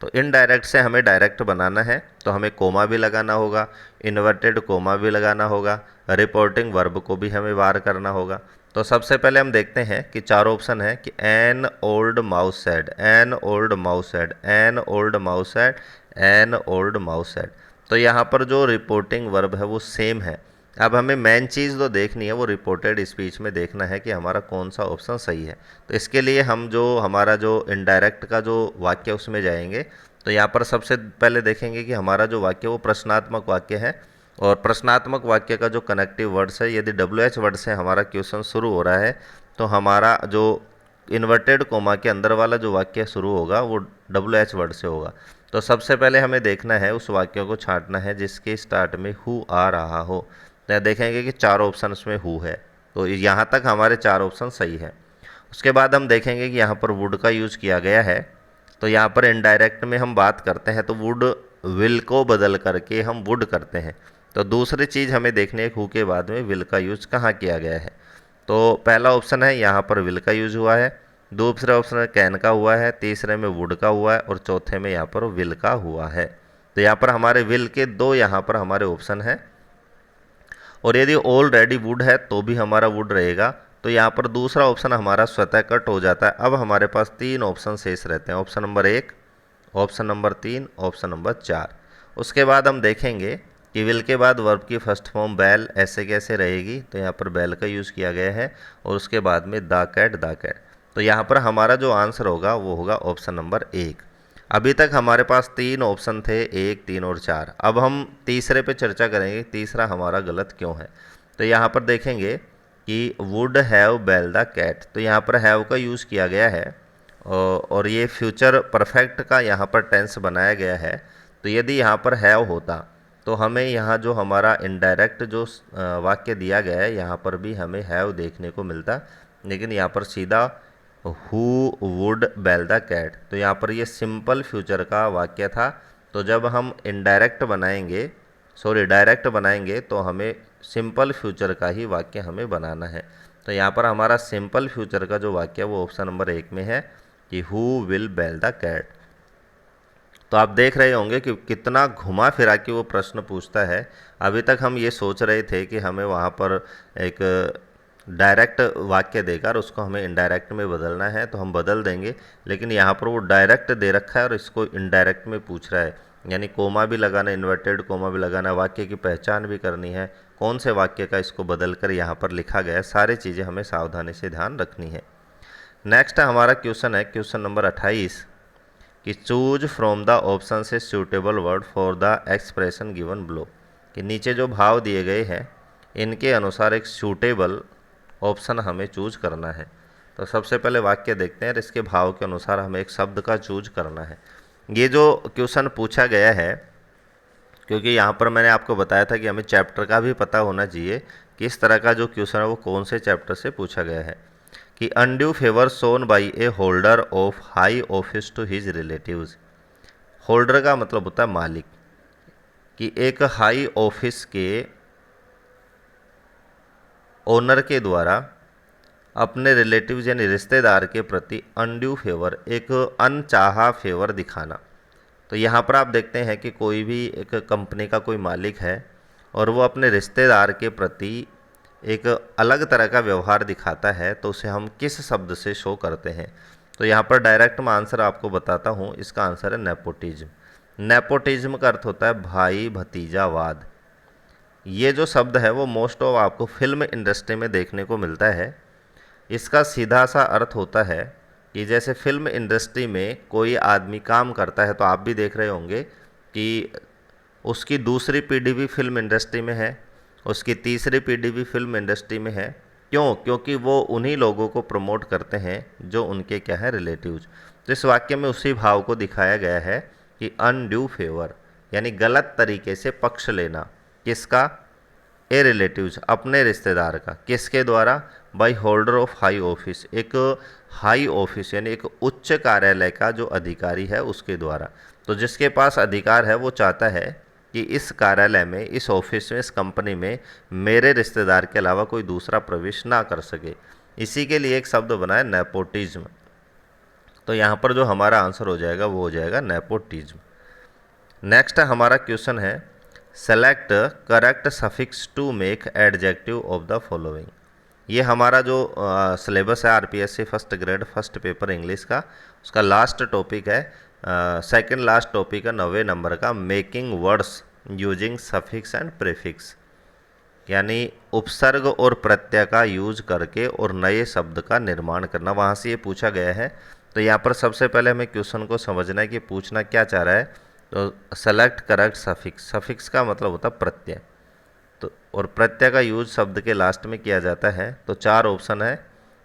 तो इनडायरेक्ट से हमें डायरेक्ट बनाना है, तो हमें कोमा भी लगाना होगा, इन्वर्टेड कोमा भी लगाना होगा, रिपोर्टिंग वर्ब को भी हमें वार करना होगा। तो सबसे पहले हम देखते हैं कि 4 ऑप्शन है कि an old mouse said, N old mouse said, N old mouse said, N old mouse said. तो यहाँ पर जो रिपोर्टिंग वर्ब है वो सेम है। अब हमें मेन चीज़ जो देखनी है वो रिपोर्टेड स्पीच में देखना है कि हमारा कौन सा ऑप्शन सही है। तो इसके लिए हम जो हमारा जो इनडायरेक्ट का जो वाक्य उसमें जाएंगे, तो यहाँ पर सबसे पहले देखेंगे कि हमारा जो वाक्य वो प्रश्नात्मक वाक्य है, और प्रश्नात्मक वाक्य का जो कनेक्टिव वर्ड्स है, यदि WH वर्ड से हमारा क्वेश्चन शुरू हो रहा है तो हमारा जो इन्वर्टेड कोमा के अंदर वाला जो वाक्य शुरू होगा वो WH वर्ड से होगा। तो सबसे पहले हमें देखना है, उस वाक्य को छांटना है जिसके स्टार्ट में हु आ रहा हो। तो देखेंगे कि 4 ऑप्शन में हु है, तो यहाँ तक हमारे 4 ऑप्शन सही है। उसके बाद हम देखेंगे कि यहाँ पर वुड का यूज़ किया गया है, तो यहाँ पर इनडायरेक्ट में हम बात करते हैं तो वुड विल को बदल करके हम वुड करते हैं। तो दूसरी चीज़ हमें देखनी है हु के बाद में विल का यूज़ कहाँ किया गया है। तो पहला ऑप्शन है यहाँ पर विल का यूज़ हुआ है, दूसरे ऑप्शन में कैन का हुआ है, तीसरे में वुड का हुआ है, और चौथे में यहाँ पर विल का हुआ है। तो यहाँ पर हमारे विल के 2 यहाँ पर हमारे ऑप्शन हैं, और यदि ऑलरेडी वुड है तो भी हमारा वुड रहेगा। तो यहाँ पर दूसरा ऑप्शन हमारा स्वतः कट हो जाता है। अब हमारे पास 3 ऑप्शन शेष रहते हैं, option number 1, option number 3, option number 4। उसके बाद हम देखेंगे कि विल के बाद वर्ब की फर्स्ट फॉर्म बैल ऐसे कैसे रहेगी, तो यहाँ पर बैल का यूज़ किया गया है, और उसके बाद में द कैट, द कैट। तो यहाँ पर हमारा जो आंसर होगा वो होगा ऑप्शन नंबर 1। अभी तक हमारे पास 3 ऑप्शन थे, 1, 3 और 4। अब हम तीसरे पे चर्चा करेंगे, तीसरा हमारा गलत क्यों है। तो यहाँ पर देखेंगे कि would have bell the cat, तो यहाँ पर हैव का यूज़ किया गया है और ये फ्यूचर परफेक्ट का यहाँ पर टेंस बनाया गया है। तो यदि यहाँ पर हैव होता तो हमें यहाँ जो हमारा इनडायरेक्ट जो वाक्य दिया गया है यहाँ पर भी हमें हैव देखने को मिलता, लेकिन यहाँ पर सीधा who would bell the cat. तो यहाँ पर ये सिंपल फ्यूचर का वाक्य था। तो जब हम इनडायरेक्ट बनाएंगे, डायरेक्ट बनाएंगे, तो हमें सिंपल फ्यूचर का ही वाक्य हमें बनाना है। तो यहाँ पर हमारा सिंपल फ्यूचर का जो वाक्य है वो ऑप्शन नंबर 1 में है कि who will bell the cat. तो आप देख रहे होंगे कि कितना घुमा फिरा के वो प्रश्न पूछता है। अभी तक हम ये सोच रहे थे कि हमें वहाँ पर एक डायरेक्ट वाक्य देकर उसको हमें इनडायरेक्ट में बदलना है, तो हम बदल देंगे, लेकिन यहाँ पर वो डायरेक्ट दे रखा है और इसको इनडायरेक्ट में पूछ रहा है, यानी कोमा भी लगाना, इन्वर्टेड कोमा भी लगाना, वाक्य की पहचान भी करनी है, कौन से वाक्य का इसको बदल कर यहाँ पर लिखा गया है, सारी चीज़ें हमें सावधानी से ध्यान रखनी है। नेक्स्ट हमारा क्वेश्चन है क्वेश्चन नंबर 28 कि चूज फ्रॉम द ऑप्शन से suitable word for the expression given below, कि नीचे जो भाव दिए गए हैं इनके अनुसार एक सूटेबल ऑप्शन हमें चूज करना है। तो सबसे पहले वाक्य देखते हैं और इसके भाव के अनुसार हमें एक शब्द का चूज करना है। ये जो क्वेश्चन पूछा गया है, क्योंकि यहाँ पर मैंने आपको बताया था कि हमें चैप्टर का भी पता होना चाहिए कि इस तरह का जो क्वेश्चन है वो कौन से चैप्टर से पूछा गया है। कि undue favour shown by a holder of high office to his relatives. Holder का मतलब होता है मालिक, कि एक हाई ऑफिस के ओनर के द्वारा अपने रिलेटिव्स यानी रिश्तेदार के प्रति अनड्यू फेवर, एक अनचाहा फेवर दिखाना। तो यहाँ पर आप देखते हैं कि कोई भी एक कंपनी का कोई मालिक है और वो अपने रिश्तेदार के प्रति एक अलग तरह का व्यवहार दिखाता है, तो उसे हम किस शब्द से शो करते हैं। तो यहाँ पर डायरेक्ट मैं आंसर आपको बताता हूँ, इसका आंसर है नेपोटिज्म। नेपोटिज्म का अर्थ होता है भाई भतीजावाद। ये जो शब्द है वो मोस्ट ऑफ आपको फिल्म इंडस्ट्री में देखने को मिलता है। इसका सीधा सा अर्थ होता है कि जैसे फिल्म इंडस्ट्री में कोई आदमी काम करता है, तो आप भी देख रहे होंगे कि उसकी दूसरी पीढ़ी भी फिल्म इंडस्ट्री में है, उसकी तीसरी पीढ़ी भी फिल्म इंडस्ट्री में है। क्यों? क्योंकि वो उन्हीं लोगों को प्रमोट करते हैं जो उनके क्या है, रिलेटिव्स। तो इस वाक्य में उसी भाव को दिखाया गया है कि अनड्यू फेवर, यानी गलत तरीके से पक्ष लेना। किसका? ए रिलेटिव्स, अपने रिश्तेदार का। किसके द्वारा? By holder of high office, एक हाई ऑफिस यानी एक उच्च कार्यालय का जो अधिकारी है उसके द्वारा। तो जिसके पास अधिकार है वो चाहता है कि इस कार्यालय में, इस ऑफिस में, इस कंपनी में मेरे रिश्तेदार के अलावा कोई दूसरा प्रवेश ना कर सके। इसी के लिए एक शब्द बना है नेपोटिज्म। तो यहाँ पर जो हमारा आंसर हो जाएगा वो हो जाएगा नेपोटिज्म। नेक्स्ट हमारा क्वेश्चन है select correct suffix to make adjective of the following. ये हमारा जो सिलेबस है RPSC first grade first paper English का, उसका लास्ट टॉपिक है, सेकंड लास्ट टॉपिक है 90 नंबर का, making words using suffix and prefix, यानी उपसर्ग और प्रत्यय का यूज करके और नए शब्द का निर्माण करना। वहाँ से ये पूछा गया है। तो यहाँ पर सबसे पहले हमें क्वेश्चन को समझना है कि पूछना क्या चाह रहा है। तो सेलेक्ट करेक्ट सफिक्स, सफिक्स का मतलब होता है प्रत्यय, तो और प्रत्यय का यूज शब्द के लास्ट में किया जाता है। तो 4 ऑप्शन है,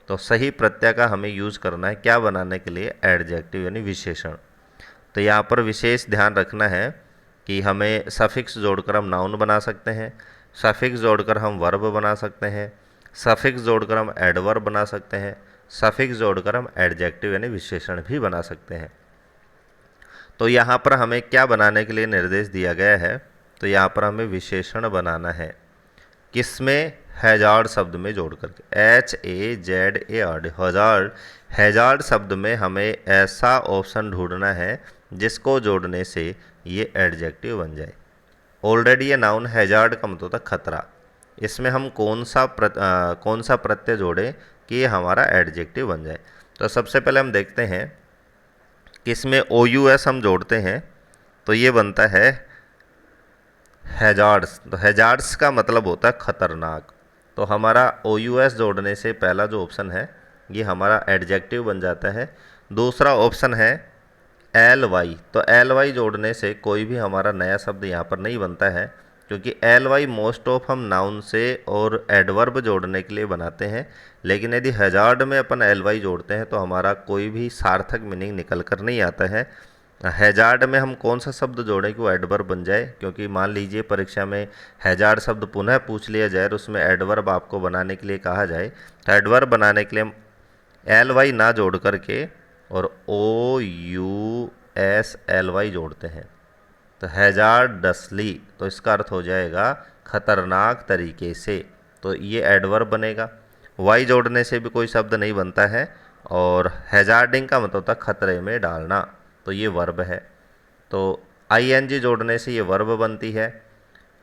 तो सही प्रत्यय का हमें यूज करना है क्या बनाने के लिए? एडजेक्टिव यानी विशेषण। तो यहाँ पर विशेष ध्यान रखना है कि हमें सफिक्स जोड़कर हम नाउन बना सकते हैं, सफिक्स जोड़कर हम वर्ब बना सकते हैं, सफिक्स जोड़कर हम एडवर्ब बना सकते हैं, सफिक्स जोड़कर हम एडजेक्टिव यानी विशेषण भी बना सकते हैं। तो यहाँ पर हमें क्या बनाने के लिए निर्देश दिया गया है? तो यहाँ पर हमें विशेषण बनाना है। किसमें? हैजार्ड शब्द में जोड़ करके, HAZARD, हैजार्ड। हैजार्ड शब्द में हमें ऐसा ऑप्शन ढूंढना है जिसको जोड़ने से ये एडजेक्टिव बन जाए। ऑलरेडी ये नाउन हैजार्ड का मतलब होता है खतरा, इसमें हम कौन सा प्रत्यय जोड़ें कि ये हमारा एडजेक्टिव बन जाए। तो सबसे पहले हम देखते हैं कि इसमें ओ यू एस हम जोड़ते हैं तो ये बनता है हैजार्ड्स। तो हैजार्ड्स का मतलब होता है खतरनाक। तो हमारा ओ यू एस जोड़ने से पहला जो ऑप्शन है ये हमारा एडजेक्टिव बन जाता है। दूसरा ऑप्शन है एल वाई। तो एल वाई जोड़ने से कोई भी हमारा नया शब्द यहाँ पर नहीं बनता है, क्योंकि एल वाई मोस्ट ऑफ हम नाउन से और एडवर्ब जोड़ने के लिए बनाते हैं। लेकिन यदि हैजार्ड में अपन एल वाई जोड़ते हैं तो हमारा कोई भी सार्थक मीनिंग निकल कर नहीं आता है। हैजार्ड में हम कौन सा शब्द जोड़ें कि वो एडवर्ब बन जाए, क्योंकि मान लीजिए परीक्षा में हैजार्ड शब्द पुनः पूछ लिया जाए और उसमें एडवर्ब आपको बनाने के लिए कहा जाए, तो एडवर्ब बनाने के लिए हम एल वाई ना जोड़ करके और ओ यू एस एल वाई जोड़ते हैं। तो हैजार्डसली, तो इसका अर्थ हो जाएगा खतरनाक तरीके से। तो ये एडवर्ब बनेगा। वाई जोड़ने से भी कोई शब्द नहीं बनता है, और हैजार्डिंग का मतलब होता है खतरे में डालना, तो ये वर्ब है। तो आई एन जी जोड़ने से ये वर्ब बनती है।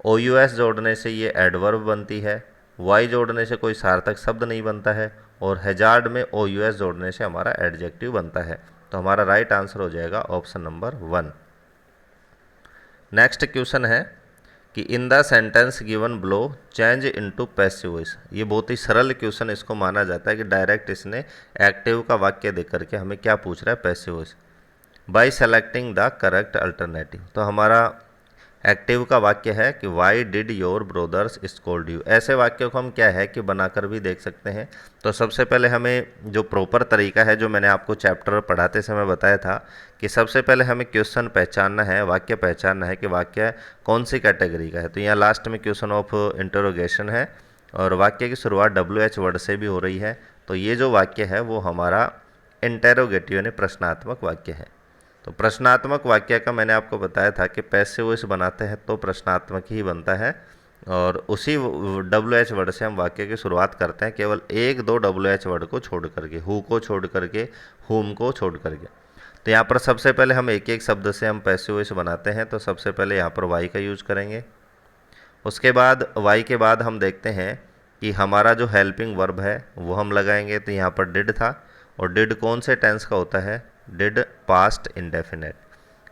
ओ यू एस जोड़ने से ये एडवर्ब बनती है। वाई जोड़ने से कोई सार्थक शब्द नहीं बनता है, और हैजार्ड में ओ यू एस जोड़ने से हमारा एडजेक्टिव बनता है। तो हमारा राइट आंसर हो जाएगा ऑप्शन नंबर 1। नेक्स्ट क्वेश्चन है कि in the sentence given below change into passive voice. ये बहुत ही सरल क्वेश्चन इसको माना जाता है कि डायरेक्ट इसने एक्टिव का वाक्य देख करके हमें क्या पूछ रहा है, passive voice bye selecting the correct alternative. तो हमारा एक्टिव का वाक्य है कि why did your brothers scold you. ऐसे वाक्यों को हम क्या है कि बनाकर भी देख सकते हैं। तो सबसे पहले हमें जो प्रॉपर तरीका है, जो मैंने आपको चैप्टर पढ़ाते समय बताया था, कि सबसे पहले हमें क्वेश्चन पहचानना है, वाक्य पहचानना है कि वाक्य कौन सी कैटेगरी का है। तो यहाँ लास्ट में क्वेश्चन ऑफ इंटरोगेशन है और वाक्य की शुरुआत WH वर्ड से भी हो रही है। तो ये जो वाक्य है वो हमारा इंटेरोगेटिव यानी प्रश्नात्मक वाक्य है। तो प्रश्नात्मक वाक्य का मैंने आपको बताया था कि पैसिव वॉइस बनाते हैं तो प्रश्नात्मक ही बनता है, और उसी WH वर्ड से हम वाक्य की शुरुआत करते हैं, केवल 1-2 WH वर्ड को छोड़ करके, हु को छोड़ करके, हुम को छोड़ करके। तो यहाँ पर सबसे पहले हम एक एक शब्द से हम पैसिव वॉइस बनाते हैं। तो सबसे पहले यहाँ पर वाई का यूज करेंगे। उसके बाद वाई के बाद हम देखते हैं कि हमारा जो हेल्पिंग वर्ब है वो हम लगाएंगे। तो यहाँ पर डिड था, और डिड कौन से टेंस का होता है, did past indefinite.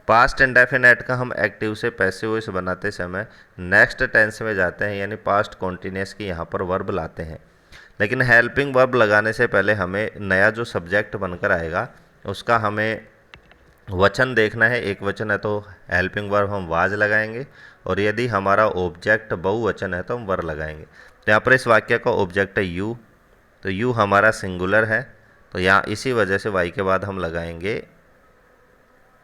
Past indefinite का हम एक्टिव से पैसिव वॉइस बनाते समय नेक्स्ट टेंस में जाते हैं, यानी पास्ट कॉन्टिन्यूस की यहाँ पर वर्ब लाते हैं। लेकिन हेल्पिंग वर्ब लगाने से पहले हमें नया जो सब्जेक्ट बनकर आएगा उसका हमें वचन देखना है। एक वचन है तो हेल्पिंग वर्ब हम वाज लगाएंगे, और यदि हमारा ऑब्जेक्ट बहुवचन है तो हम वर लगाएंगे। तो यहाँ पर इस वाक्य का ऑब्जेक्ट है यू, तो यू हमारा सिंगुलर है, तो यहाँ इसी वजह से वाई के बाद हम लगाएंगे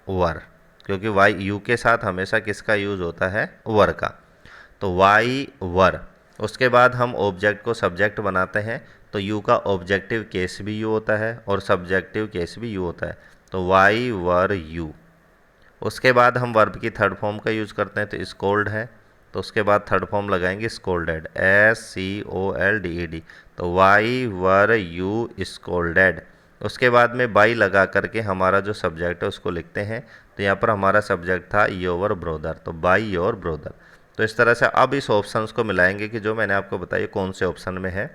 वर, क्योंकि वाई यू के साथ हमेशा किसका यूज होता है, वर का। तो वाई वर। उसके बाद हम ऑब्जेक्ट को सब्जेक्ट बनाते हैं। तो यू का ऑब्जेक्टिव केस भी यू होता है और सब्जेक्टिव केस भी यू होता है। तो वाई वर यू। उसके बाद हम वर्ब की थर्ड फॉर्म का यूज़ करते हैं। तो स्कोल्ड है, तो उसके बाद थर्ड फॉर्म लगाएंगे स्कोल्डेड, SCOLDED। तो वाई वर यू स्कोल्डेड। उसके बाद में बाई लगा करके हमारा जो सब्जेक्ट है उसको लिखते हैं। तो यहाँ पर हमारा सब्जेक्ट था योर ब्रोदर, तो बाई योर ब्रोदर। तो इस तरह से अब इस ऑप्शंस को मिलाएंगे कि जो मैंने आपको बताया कौन से ऑप्शन में है।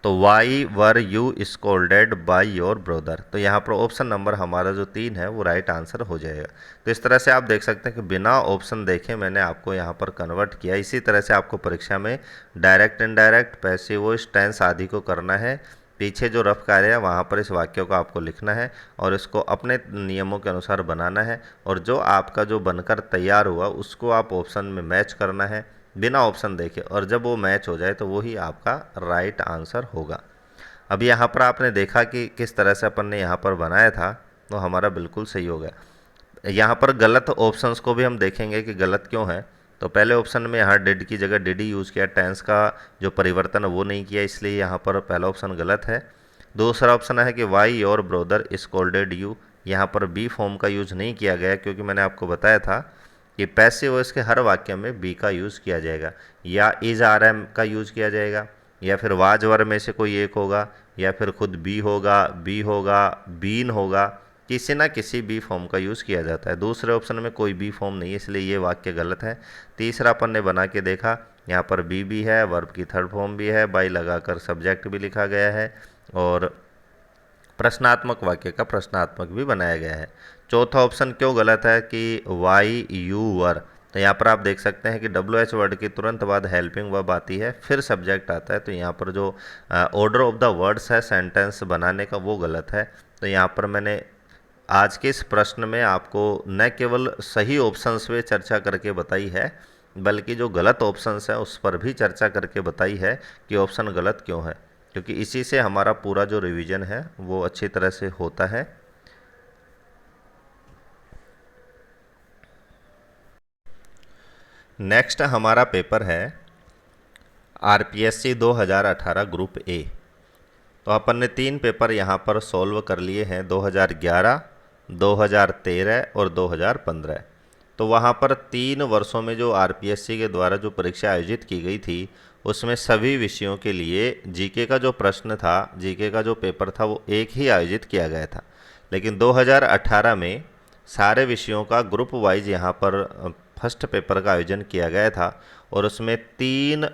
तो why were you scolded by your brother. तो यहाँ पर ऑप्शन नंबर हमारा जो 3 है वो राइट आंसर हो जाएगा। तो इस तरह से आप देख सकते हैं कि बिना ऑप्शन देखे मैंने आपको यहाँ पर कन्वर्ट किया। इसी तरह से आपको परीक्षा में direct indirect, passive voice, tense आदि को करना है। पीछे जो रफ कार्य है वहाँ पर इस वाक्यों को आपको लिखना है और इसको अपने नियमों के अनुसार बनाना है, और जो आपका जो बनकर तैयार हुआ उसको आप ऑप्शन में मैच करना है बिना ऑप्शन देखे, और जब वो मैच हो जाए तो वही आपका राइट आंसर होगा। अब यहाँ पर आपने देखा कि किस तरह से अपन ने यहाँ पर बनाया था, तो हमारा बिल्कुल सही हो गया। यहाँ पर गलत ऑप्शंस को भी हम देखेंगे कि गलत क्यों है। तो पहले ऑप्शन में यहाँ डिड की जगह डिड ही यूज़ किया, टेंस का जो परिवर्तन है वो नहीं किया, इसलिए यहाँ पर पहला ऑप्शन गलत है। दूसरा ऑप्शन है कि why your brother scolded you. यहाँ पर बी फॉर्म का यूज़ नहीं किया गया, क्योंकि मैंने आपको बताया था कि पैसिव वॉइस के हर वाक्य में बी का यूज़ किया जाएगा, या इज आर एम का यूज़ किया जाएगा, या फिर वाज वर में से कोई एक होगा, या फिर खुद बी होगा, बी होगा, बीन होगा, किसी ना किसी बी फॉर्म का यूज़ किया जाता है। दूसरे ऑप्शन में कोई बी फॉर्म नहीं है, इसलिए ये वाक्य गलत है। तीसरा अपन ने बना के देखा यहाँ पर बी भी है, वर्ब की थर्ड फॉर्म भी है, बाई लगाकर सब्जेक्ट भी लिखा गया है और प्रश्नात्मक वाक्य का प्रश्नात्मक भी बनाया गया है। चौथा ऑप्शन क्यों गलत है कि वाई यू वर, तो यहाँ पर आप देख सकते हैं कि डब्ल्यू एच वर्ड के तुरंत बाद हेल्पिंग वर्ब आती है, फिर सब्जेक्ट आता है, तो यहाँ पर जो ऑर्डर ऑफ द वर्ड्स है सेंटेंस बनाने का वो गलत है। तो यहाँ पर मैंने आज के इस प्रश्न में आपको न केवल सही ऑप्शंस पे चर्चा करके बताई है, बल्कि जो गलत ऑप्शंस हैं उस पर भी चर्चा करके बताई है कि ऑप्शन गलत क्यों है, क्योंकि इसी से हमारा पूरा जो रिवीजन है वो अच्छी तरह से होता है। नेक्स्ट हमारा पेपर है आरपीएससी 2018 ग्रुप ए। तो अपन ने 3 पेपर यहाँ पर सॉल्व कर लिए हैं, 2011, 2013 और 2015। तो वहाँ पर 3 वर्षों में जो आरपीएससी के द्वारा जो परीक्षा आयोजित की गई थी उसमें सभी विषयों के लिए जीके का जो प्रश्न था, जीके का जो पेपर था वो एक ही आयोजित किया गया था। लेकिन 2018 में सारे विषयों का ग्रुप वाइज यहाँ पर फर्स्ट पेपर का आयोजन किया गया था और उसमें 3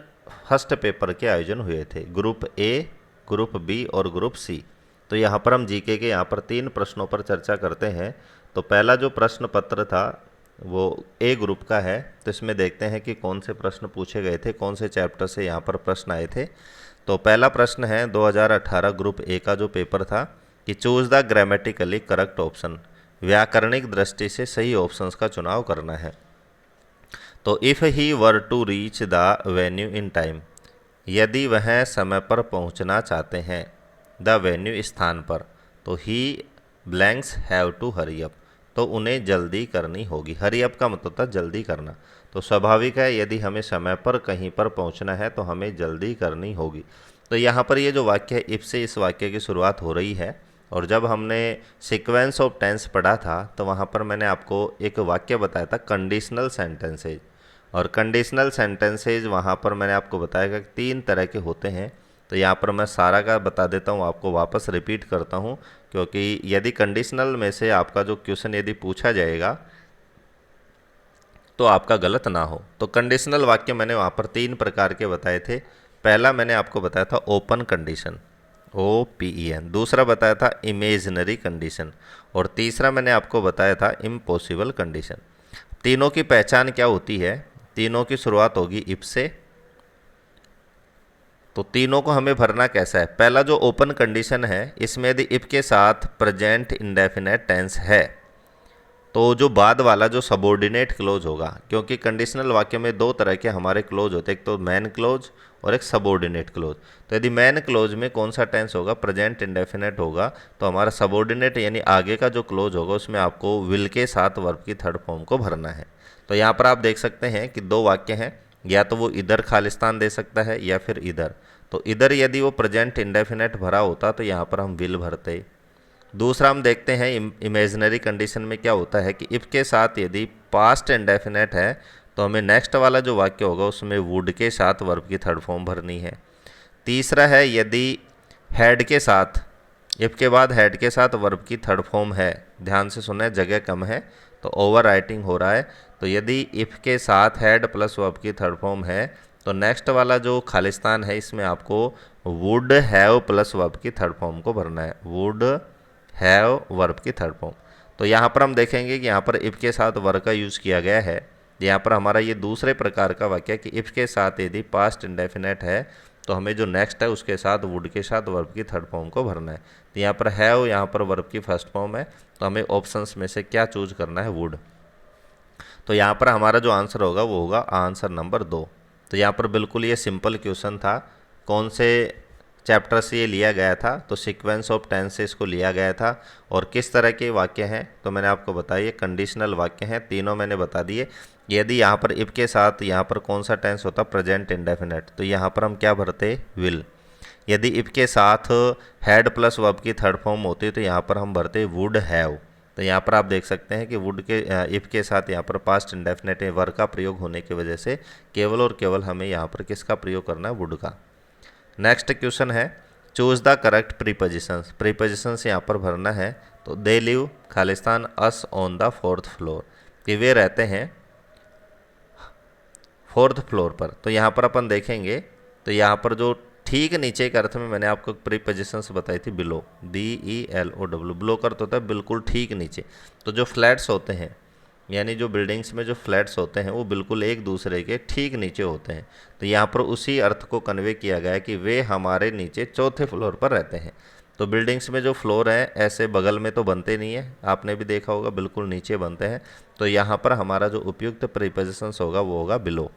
फर्स्ट पेपर के आयोजन हुए थे, ग्रुप ए, ग्रुप बी और ग्रुप सी। तो यहाँ पर हम जीके के यहाँ पर 3 प्रश्नों पर चर्चा करते हैं। तो पहला जो प्रश्न पत्र था वो ए ग्रुप का है, तो इसमें देखते हैं कि कौन से प्रश्न पूछे गए थे, कौन से चैप्टर से यहाँ पर प्रश्न आए थे। तो पहला प्रश्न है 2018 ग्रुप ए का जो पेपर था कि choose the grammatically correct option, व्याकरणिक दृष्टि से सही ऑप्शंस का चुनाव करना है। तो if he were to reach the venue in time, यदि वह समय पर पहुंचना चाहते हैं, द वेन्यू स्थान पर, तो he blanks have to hurry up, तो उन्हें जल्दी करनी होगी। हरी अप का मतलब था जल्दी करना, तो स्वाभाविक है यदि हमें समय पर कहीं पर पहुंचना है तो हमें जल्दी करनी होगी। तो यहाँ पर ये जो वाक्य है इफ से इस वाक्य की शुरुआत हो रही है। और जब हमने सीक्वेंस ऑफ टेंस पढ़ा था तो वहाँ पर मैंने आपको एक वाक्य बताया था कंडीशनल सेंटेंसेज, और कंडीशनल सेंटेंसेज वहाँ पर मैंने आपको बताया कि 3 तरह के होते हैं। तो यहाँ पर मैं सारा का बता देता हूँ, आपको वापस रिपीट करता हूँ, क्योंकि यदि कंडीशनल में से आपका जो क्वेश्चन यदि पूछा जाएगा तो आपका गलत ना हो। तो कंडीशनल वाक्य मैंने वहाँ पर 3 प्रकार के बताए थे। पहला मैंने आपको बताया था ओपन कंडीशन, OPEN, दूसरा बताया था इमेजिनरी कंडीशन, और तीसरा मैंने आपको बताया था इम्पॉसिबल कंडीशन। तीनों की पहचान क्या होती है, तीनों की शुरुआत होगी इफ से। तो तीनों को हमें भरना कैसा है, पहला जो ओपन कंडीशन है इसमें यदि इफ के साथ प्रेजेंट इंडेफिनेट टेंस है तो जो बाद वाला जो सबॉर्डिनेट क्लोज होगा, क्योंकि कंडीशनल वाक्य में 2 तरह के हमारे क्लोज होते हैं, एक तो मैन क्लोज और एक सबॉर्डिनेट क्लोज। तो यदि मैन क्लोज में कौन सा टेंस होगा, प्रेजेंट इंडेफिनेट होगा, तो हमारा सबॉर्डिनेट यानी आगे का जो क्लोज होगा उसमें आपको विल के साथ वर्ब की थर्ड फॉर्म को भरना है। तो यहाँ पर आप देख सकते हैं कि 2 वाक्य हैं, या तो वो इधर खालिस्तान दे सकता है या फिर इधर। तो इधर यदि वो प्रेजेंट इंडेफिनेट भरा होता तो यहाँ पर हम विल भरते। दूसरा हम देखते हैं इमेजिनरी कंडीशन में क्या होता है कि इफ़ के साथ यदि पास्ट इंडेफिनेट है तो हमें नेक्स्ट वाला जो वाक्य होगा उसमें वुड के साथ वर्ब की थर्ड फॉर्म भरनी है। तीसरा है यदि हैड के साथ, इफ़ के बाद हैड के साथ वर्ब की थर्ड फॉर्म है, ध्यान से सुने जगह कम है तो ओवर राइटिंग हो रहा है, तो यदि इफ़ के साथ हैड प्लस वर्ब की थर्ड फॉर्म है तो नेक्स्ट वाला जो खालिस्तान है इसमें आपको वुड हैव प्लस वर्ब की थर्ड फॉर्म को भरना है, वुड हैव वर्ब की थर्ड फॉर्म। तो यहाँ पर हम देखेंगे कि यहाँ पर इफ़ के साथ वर्ब का यूज़ किया गया है। यहाँ पर हमारा ये दूसरे प्रकार का वाक्य है कि इफ़ के साथ यदि पास्ट इंडेफिनेट है तो हमें जो नेक्स्ट है उसके साथ वुड के साथ वर्ब की थर्ड फॉर्म को भरना है। तो यहाँ पर हैव, यहाँ पर वर्ब की फर्स्ट फॉर्म है, तो हमें ऑप्शंस में से क्या चूज करना है, वुड। तो यहाँ पर हमारा जो आंसर होगा वो होगा आंसर नंबर 2। तो यहाँ पर बिल्कुल ये सिंपल क्वेश्चन था, कौन से चैप्टर से ये लिया गया था, तो सीक्वेंस ऑफ टेंस से इसको लिया गया था। और किस तरह के वाक्य हैं, तो मैंने आपको बताया ये कंडीशनल वाक्य हैं, तीनों मैंने बता दिए। यदि यहाँ पर इफ के साथ यहाँ पर कौन सा टेंस होता, प्रेजेंट इंडेफिनेट, तो यहाँ पर हम क्या भरते, विल। यदि इफ के साथ हैड प्लस वर्ब की थर्ड फॉर्म होती तो यहाँ पर हम भरते वुड हैव। तो यहाँ पर आप देख सकते हैं कि वुड के इफ़ के साथ यहाँ पर पास्ट इंडेफिनेट वर्ब का प्रयोग होने की वजह से केवल और केवल हमें यहाँ पर किसका प्रयोग करना है, वुड का। नेक्स्ट क्वेश्चन है choose the correct prepositions, prepositions यहाँ पर भरना है। तो they live Khalistan us on the 4th floor, कि वे रहते हैं 4th फ्लोर पर। तो यहाँ पर अपन देखेंगे तो यहाँ पर जो ठीक नीचे के अर्थ में मैंने आपको प्रीपोजिशंस बताई थी, बिलो, BELOW, बिलो का अर्थ होता है बिल्कुल ठीक नीचे। तो जो फ्लैट्स होते हैं, यानी जो बिल्डिंग्स में जो फ्लैट्स होते हैं वो बिल्कुल एक दूसरे के ठीक नीचे होते हैं। तो यहाँ पर उसी अर्थ को कन्वे किया गया है कि वे हमारे नीचे 4थे फ्लोर पर रहते हैं। तो बिल्डिंग्स में जो फ्लोर है ऐसे बगल में तो बनते नहीं है, आपने भी देखा होगा बिल्कुल नीचे बनते हैं। तो यहाँ पर हमारा जो उपयुक्त प्रीपोजिशंस होगा वो होगा बिलो।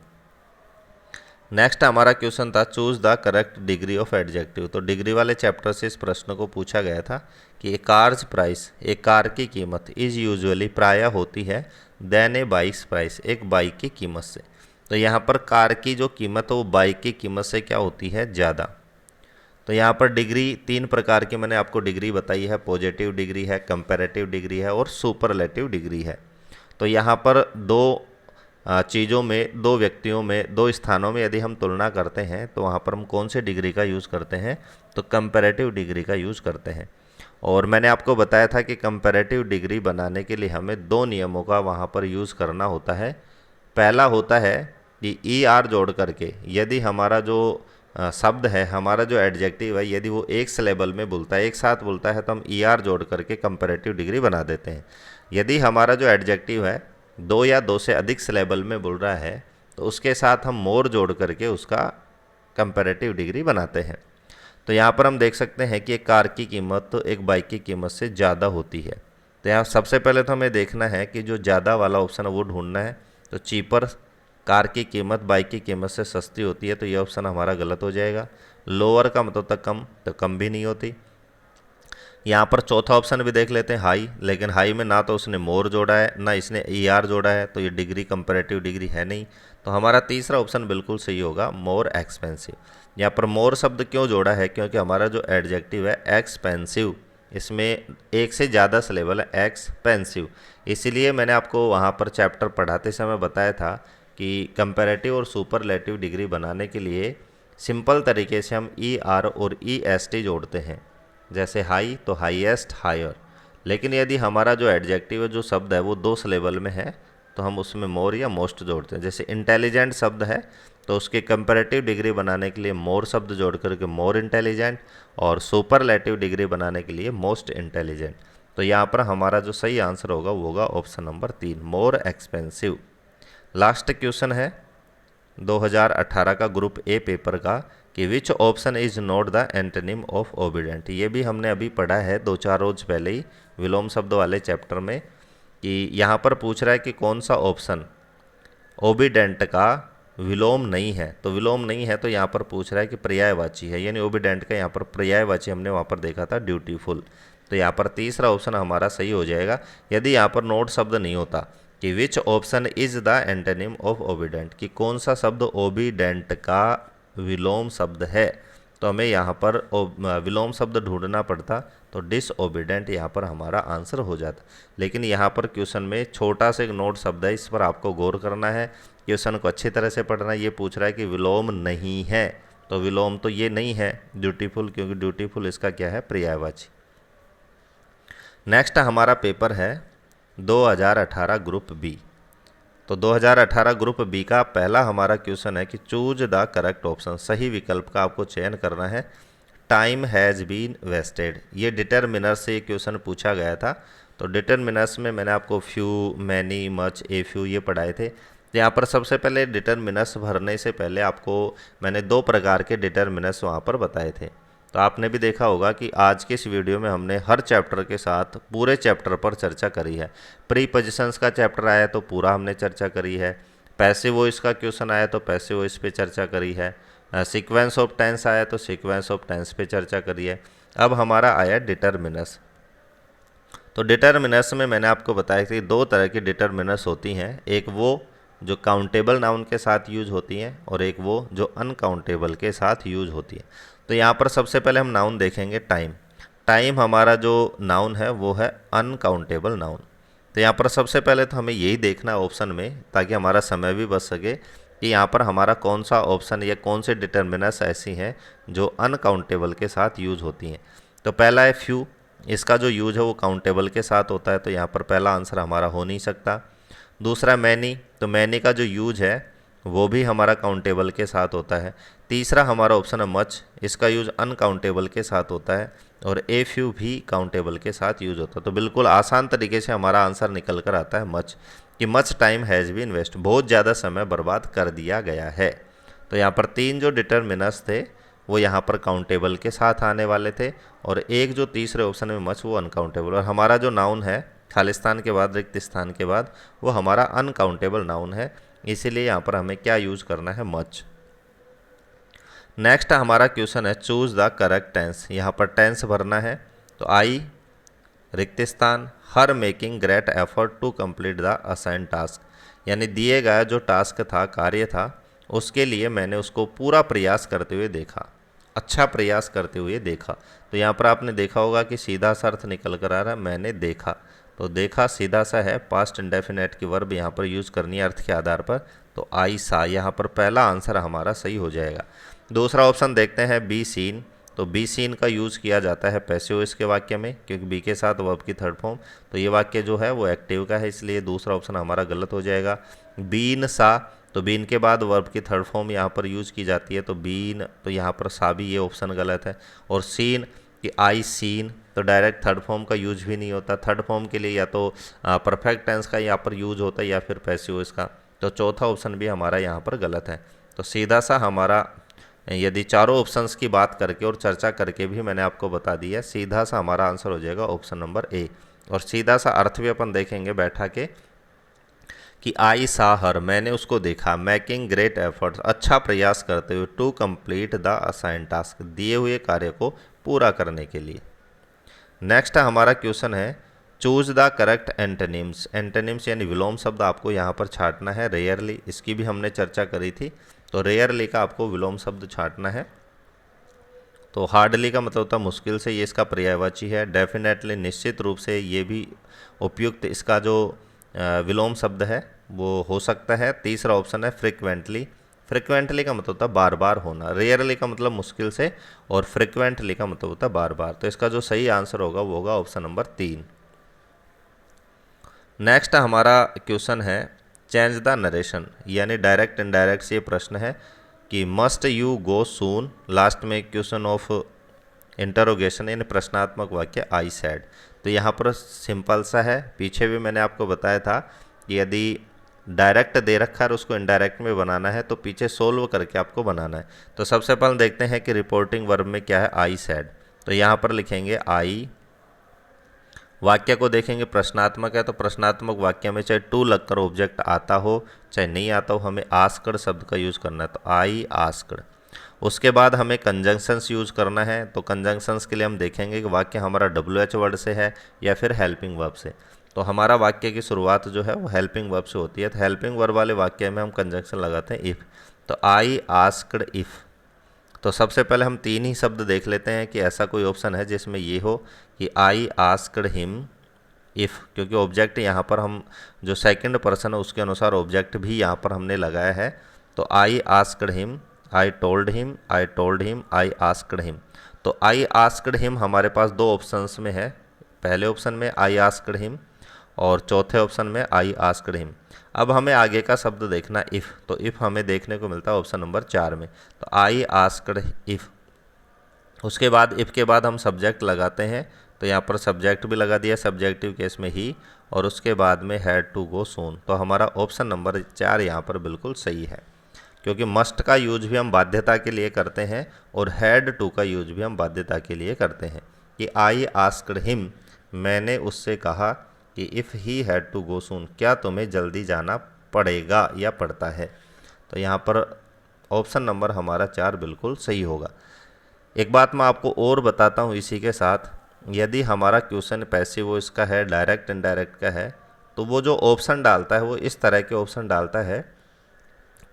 नेक्स्ट हमारा क्वेश्चन था choose the correct degree of adjective. तो डिग्री वाले चैप्टर से इस प्रश्न को पूछा गया था कि ए कार्स प्राइस, एक कार की कीमत, इज यूजुअली, प्रायः होती है, देन ए बाइक्स प्राइस, एक बाइक की कीमत से। तो यहाँ पर कार की जो कीमत है वो बाइक की कीमत से क्या होती है, ज़्यादा। तो यहाँ पर डिग्री 3 प्रकार की मैंने आपको डिग्री बताई है, पॉजिटिव डिग्री है, कंपैरेटिव डिग्री है और सुपरलेटिव डिग्री है। तो यहाँ पर दो चीज़ों में, दो व्यक्तियों में, दो स्थानों में यदि हम तुलना करते हैं तो वहाँ पर हम कौन से डिग्री का यूज़ करते हैं, तो कंपैरेटिव डिग्री का यूज़ करते हैं। और मैंने आपको बताया था कि कंपैरेटिव डिग्री बनाने के लिए हमें 2 नियमों का वहाँ पर यूज़ करना होता है। पहला होता है कि ER जोड़ करके, यदि हमारा जो शब्द है, हमारा जो एडजेक्टिव है, यदि वो एक सिलेबल में बोलता है, एक साथ बोलता है, तो हम ER जोड़ करके कंपैरेटिव डिग्री बना देते हैं। यदि हमारा जो एडजेक्टिव है 2 या 2 से अधिक सिलेबल में बोल रहा है तो उसके साथ हम मोर जोड़ करके उसका कंपैरेटिव डिग्री बनाते हैं। तो यहाँ पर हम देख सकते हैं कि एक कार की कीमत तो एक बाइक की कीमत से ज़्यादा होती है। तो यहाँ सबसे पहले तो हमें देखना है कि जो ज़्यादा वाला ऑप्शन है वो ढूंढना है। तो चीपर, कार की कीमत बाइक की कीमत से सस्ती होती है, तो ये ऑप्शन हमारा गलत हो जाएगा। लोअर का मतलब तक कम, तो कम भी नहीं होती। यहाँ पर चौथा ऑप्शन भी देख लेते हैं, हाई, लेकिन हाई में ना तो उसने मोर जोड़ा है ना इसने ER जोड़ा है, तो ये डिग्री कंपैरेटिव डिग्री है नहीं। तो हमारा तीसरा ऑप्शन बिल्कुल सही होगा, मोर एक्सपेंसिव। यहाँ पर मोर शब्द क्यों जोड़ा है, क्योंकि हमारा जो एडजेक्टिव है एक्सपेंसिव, इसमें एक से ज़्यादा सिलेबल है, एक्सपेंसिव। इसीलिए मैंने आपको वहाँ पर चैप्टर पढ़ाते समय बताया था कि कंपैरेटिव और सुपरलेटिव डिग्री बनाने के लिए सिंपल तरीके से हम ER और EST जोड़ते हैं। जैसे हाई तो हाईएस्ट, हायर। लेकिन यदि हमारा जो एडजेक्टिव है, जो शब्द है वो 2 सिलेबल में है, तो हम उसमें मोर या मोस्ट जोड़ते हैं। जैसे इंटेलिजेंट शब्द है तो उसके कंपैरेटिव डिग्री बनाने के लिए मोर शब्द जोड़ करके मोर इंटेलिजेंट, और सुपरलेटिव डिग्री बनाने के लिए मोस्ट इंटेलिजेंट। तो यहाँ पर हमारा जो सही आंसर होगा वो होगा option number 3, more expensive. Last question है 2018 का ग्रुप ए पेपर का कि which option is not the antonym of obedient. ये भी हमने अभी पढ़ा है 2-4 रोज पहले ही विलोम शब्द वाले चैप्टर में, कि यहाँ पर पूछ रहा है कि कौन सा ऑप्शन ओबीडेंट का विलोम नहीं है। तो विलोम नहीं है तो यहाँ पर पूछ रहा है कि पर्यायवाची है, यानी ओबीडेंट का यहाँ पर पर्यायवाची हमने वहाँ पर देखा था ड्यूटीफुल। तो यहाँ पर तीसरा ऑप्शन हमारा सही हो जाएगा। यदि यहाँ पर नोट शब्द नहीं होता कि which option is the antonym of obedient, कि कौन सा शब्द ओबीडेंट का विलोम शब्द है, तो हमें यहाँ पर विलोम शब्द ढूंढना पड़ता, तो डिसओबीडेंट यहाँ पर हमारा आंसर हो जाता। लेकिन यहाँ पर क्वेश्चन में छोटा सा एक नोट शब्द है, इस पर आपको गौर करना है, क्वेश्चन को अच्छी तरह से पढ़ना है। ये पूछ रहा है कि विलोम नहीं है, तो विलोम तो ये नहीं है ड्यूटीफुल, क्योंकि ड्यूटीफुल इसका क्या है, पर्यायवाची। नेक्स्ट हमारा पेपर है 2018 ग्रुप बी। तो 2018 ग्रुप बी का पहला हमारा क्वेश्चन है कि चूज द करेक्ट ऑप्शन, सही विकल्प का आपको चयन करना है। टाइम हैज़ बीन वेस्टेड, ये डिटरमिनर से क्वेश्चन पूछा गया था। तो डिटरमिनर्स में मैंने आपको few, many, much, a few ये पढ़ाए थे। यहाँ पर सबसे पहले डिटरमिनर्स भरने से पहले आपको मैंने 2 प्रकार के डिटरमिनर्स वहाँ पर बताए थे। तो आपने भी देखा होगा कि आज के इस वीडियो में हमने हर चैप्टर के साथ पूरे चैप्टर पर चर्चा करी है। प्रीपोजिशंस का चैप्टर आया तो पूरा हमने चर्चा करी है, पैसिव वॉइस का क्वेश्चन आया तो पैसिव वॉइस पे चर्चा करी है, सीक्वेंस ऑफ टेंस आया तो सीक्वेंस ऑफ टेंस पे चर्चा करी है। अब हमारा आया डिटरमिनर्स। तो डिटरमिनर्स में मैंने आपको बताया कि 2 तरह की डिटरमिनर्स होती हैं, एक वो जो काउंटेबल नाउन के साथ यूज होती हैं और एक वो जो अनकाउंटेबल के साथ यूज होती है। तो यहाँ पर सबसे पहले हम नाउन देखेंगे, टाइम। टाइम हमारा जो नाउन है वो है अनकाउंटेबल नाउन। तो यहाँ पर सबसे पहले तो हमें यही देखना है ऑप्शन में, ताकि हमारा समय भी बच सके, कि यहाँ पर हमारा कौन सा ऑप्शन या कौन से डिटरमिनर्स ऐसी हैं जो अनकाउंटेबल के साथ यूज होती हैं। तो पहला है फ्यू, इसका जो यूज है वो काउंटेबल के साथ होता है, तो यहाँ पर पहला आंसर हमारा हो नहीं सकता। दूसरा मैनी, तो मैनी का जो यूज है वो भी हमारा काउंटेबल के साथ होता है। तीसरा हमारा ऑप्शन है मच, इसका यूज़ अनकाउंटेबल के साथ होता है। और ए फ्यू भी काउंटेबल के साथ यूज होता है। तो बिल्कुल आसान तरीके से हमारा आंसर निकल कर आता है मच, कि much time has been waste, बहुत ज़्यादा समय बर्बाद कर दिया गया है। तो यहाँ पर 3 जो डिटर्मिनर्स थे वो यहाँ पर काउंटेबल के साथ आने वाले थे, और एक जो तीसरे ऑप्शन में मच वो अनकाउंटेबल। और हमारा जो नाउन है खालिस्तान के बाद, रिक्त स्थान के बाद, वो हमारा अनकाउंटेबल नाउन है, इसीलिए यहाँ पर हमें क्या यूज़ करना है, मच। नेक्स्ट हमारा क्वेश्चन है चूज़ द करेक्ट टेंस। यहाँ पर टेंस भरना है। तो आई, रिक्त स्थान, her making great effort to complete the assign task, यानी दिए गया जो टास्क था, कार्य था, उसके लिए मैंने उसको पूरा प्रयास करते हुए देखा, अच्छा प्रयास करते हुए देखा। तो यहाँ पर आपने देखा होगा कि सीधा सा अर्थ निकल कर आ रहा है, मैंने देखा। तो देखा सीधा सा है, पास्ट इंडेफिनेट की वर्ब यहाँ पर यूज़ करनी है अर्थ के आधार पर। तो आई सा, यहाँ पर पहला आंसर हमारा सही हो जाएगा। दूसरा ऑप्शन देखते हैं बी सीन। तो बी सीन का यूज़ किया जाता है पैसिव वॉइस के वाक्य में, क्योंकि बी के साथ वर्ब की थर्ड फॉर्म। तो ये वाक्य जो है वो एक्टिव का है, इसलिए दूसरा ऑप्शन हमारा गलत हो जाएगा। बीन सा, तो बीन के बाद वर्ब की थर्ड फॉर्म यहाँ पर यूज़ की जाती है, तो बीन, तो यहाँ पर सा भी, ये ऑप्शन गलत है। और सीन कि आई सीन, तो डायरेक्ट थर्ड फॉर्म का यूज भी नहीं होता। थर्ड फॉर्म के लिए या तो परफेक्ट टेंस का यहाँ पर यूज होता है या फिर पैसिव वॉइस का। तो चौथा ऑप्शन भी हमारा यहाँ पर गलत है। तो सीधा सा हमारा, यदि चारों ऑप्शंस की बात करके और चर्चा करके भी मैंने आपको बता दिया, सीधा सा हमारा आंसर हो जाएगा ऑप्शन नंबर ए। और सीधा सा अर्थ भी अपन देखेंगे बैठा के, कि आई सा हर, मैंने उसको देखा, मेकिंग ग्रेट एफर्ट्स, अच्छा प्रयास करते हुए, to complete the assign task, दिए हुए कार्य को पूरा करने के लिए। नेक्स्ट हमारा क्वेश्चन है choose the correct antonyms. Antonyms यानी विलोम शब्द आपको यहाँ पर छांटना है। रेयरली, इसकी भी हमने चर्चा करी थी। तो रेयरली का आपको विलोम शब्द छांटना है। तो हार्डली का मतलब होता है मुश्किल से, ये इसका पर्यायवाची है। डेफिनेटली, निश्चित रूप से, ये भी उपयुक्त इसका जो विलोम शब्द है वो हो सकता है। तीसरा ऑप्शन है फ्रिक्वेंटली। फ्रिक्वेंटली का मतलब होता है बार बार होना, रेयरली का मतलब मुश्किल से, और फ्रिक्वेंटली का मतलब होता है बार बार। तो इसका जो सही आंसर होगा वो होगा ऑप्शन नंबर 3। नेक्स्ट हमारा क्वेश्चन है चेंज द नरेशन, यानी डायरेक्ट इनडायरेक्ट से ये प्रश्न है कि must you go soon, last में क्वेश्चन ऑफ इंटरोगेशन यानी प्रश्नात्मक वाक्य आई सैड। तो यहाँ पर सिंपल सा है, पीछे भी मैंने आपको बताया था कि यदि डायरेक्ट दे रखा है और उसको इनडायरेक्ट में बनाना है तो पीछे सोल्व करके आपको बनाना है। तो सबसे पहले देखते हैं कि रिपोर्टिंग वर्ब में क्या है, आई सैड। तो यहाँ पर लिखेंगे आई, वाक्य को देखेंगे प्रश्नात्मक है, तो प्रश्नात्मक वाक्य में चाहे टू लगकर ऑब्जेक्ट आता हो चाहे नहीं आता हो, हमें आस्क्ड शब्द का यूज़ करना है। तो आई आस्क्ड। उसके बाद हमें कंजंक्शंस यूज़ करना है। तो कंजंक्शंस के लिए हम देखेंगे कि वाक्य हमारा WH वर्ड से है या फिर हेल्पिंग वर्ब से। तो हमारा वाक्य की शुरुआत जो है वो हेल्पिंग वर्ब से होती है। तो हेल्पिंग वर्ब वाले वाक्य में हम कंजंक्शन लगाते हैं इफ़। तो आई आस्क्ड इफ़। तो सबसे पहले हम 3 ही शब्द देख लेते हैं कि ऐसा कोई ऑप्शन है जिसमें ये हो कि आई आस्क्ड हिम इफ़, क्योंकि ऑब्जेक्ट यहाँ पर हम जो सेकंड पर्सन है उसके अनुसार ऑब्जेक्ट भी यहाँ पर हमने लगाया है। तो I asked him, I told him, I told him, I asked him. तो आई आस्क्ड हिम हमारे पास 2 ऑप्शंस में है। पहले ऑप्शन में आई आस्क्ड हिम और चौथे ऑप्शन में आई आस्क्ड हिम। अब हमें आगे का शब्द देखना इफ़। तो इफ़ हमें देखने को मिलता है ऑप्शन नंबर 4 में। तो आई आस्क्ड इफ़। उसके बाद इफ़ के बाद हम सब्जेक्ट लगाते हैं। तो यहाँ पर सब्जेक्ट भी लगा दिया, सब्जेक्टिव केस में ही, और उसके बाद में हैड टू गो सून। तो हमारा ऑप्शन नंबर 4 यहाँ पर बिल्कुल सही है, क्योंकि मस्ट का यूज भी हम बाध्यता के लिए करते हैं और हैड टू का यूज भी हम बाध्यता के लिए करते हैं। कि आई आस्क्ड हिम, मैंने उससे कहा कि if he had to go soon, क्या तुम्हें जल्दी जाना पड़ेगा या पड़ता है। तो यहाँ पर ऑप्शन नंबर हमारा 4 बिल्कुल सही होगा। एक बात मैं आपको और बताता हूँ इसी के साथ, यदि हमारा क्वेश्चन पैसिव वॉइस का है, डायरेक्ट इनडायरेक्ट का है, तो वो जो ऑप्शन डालता है वो इस तरह के ऑप्शन डालता है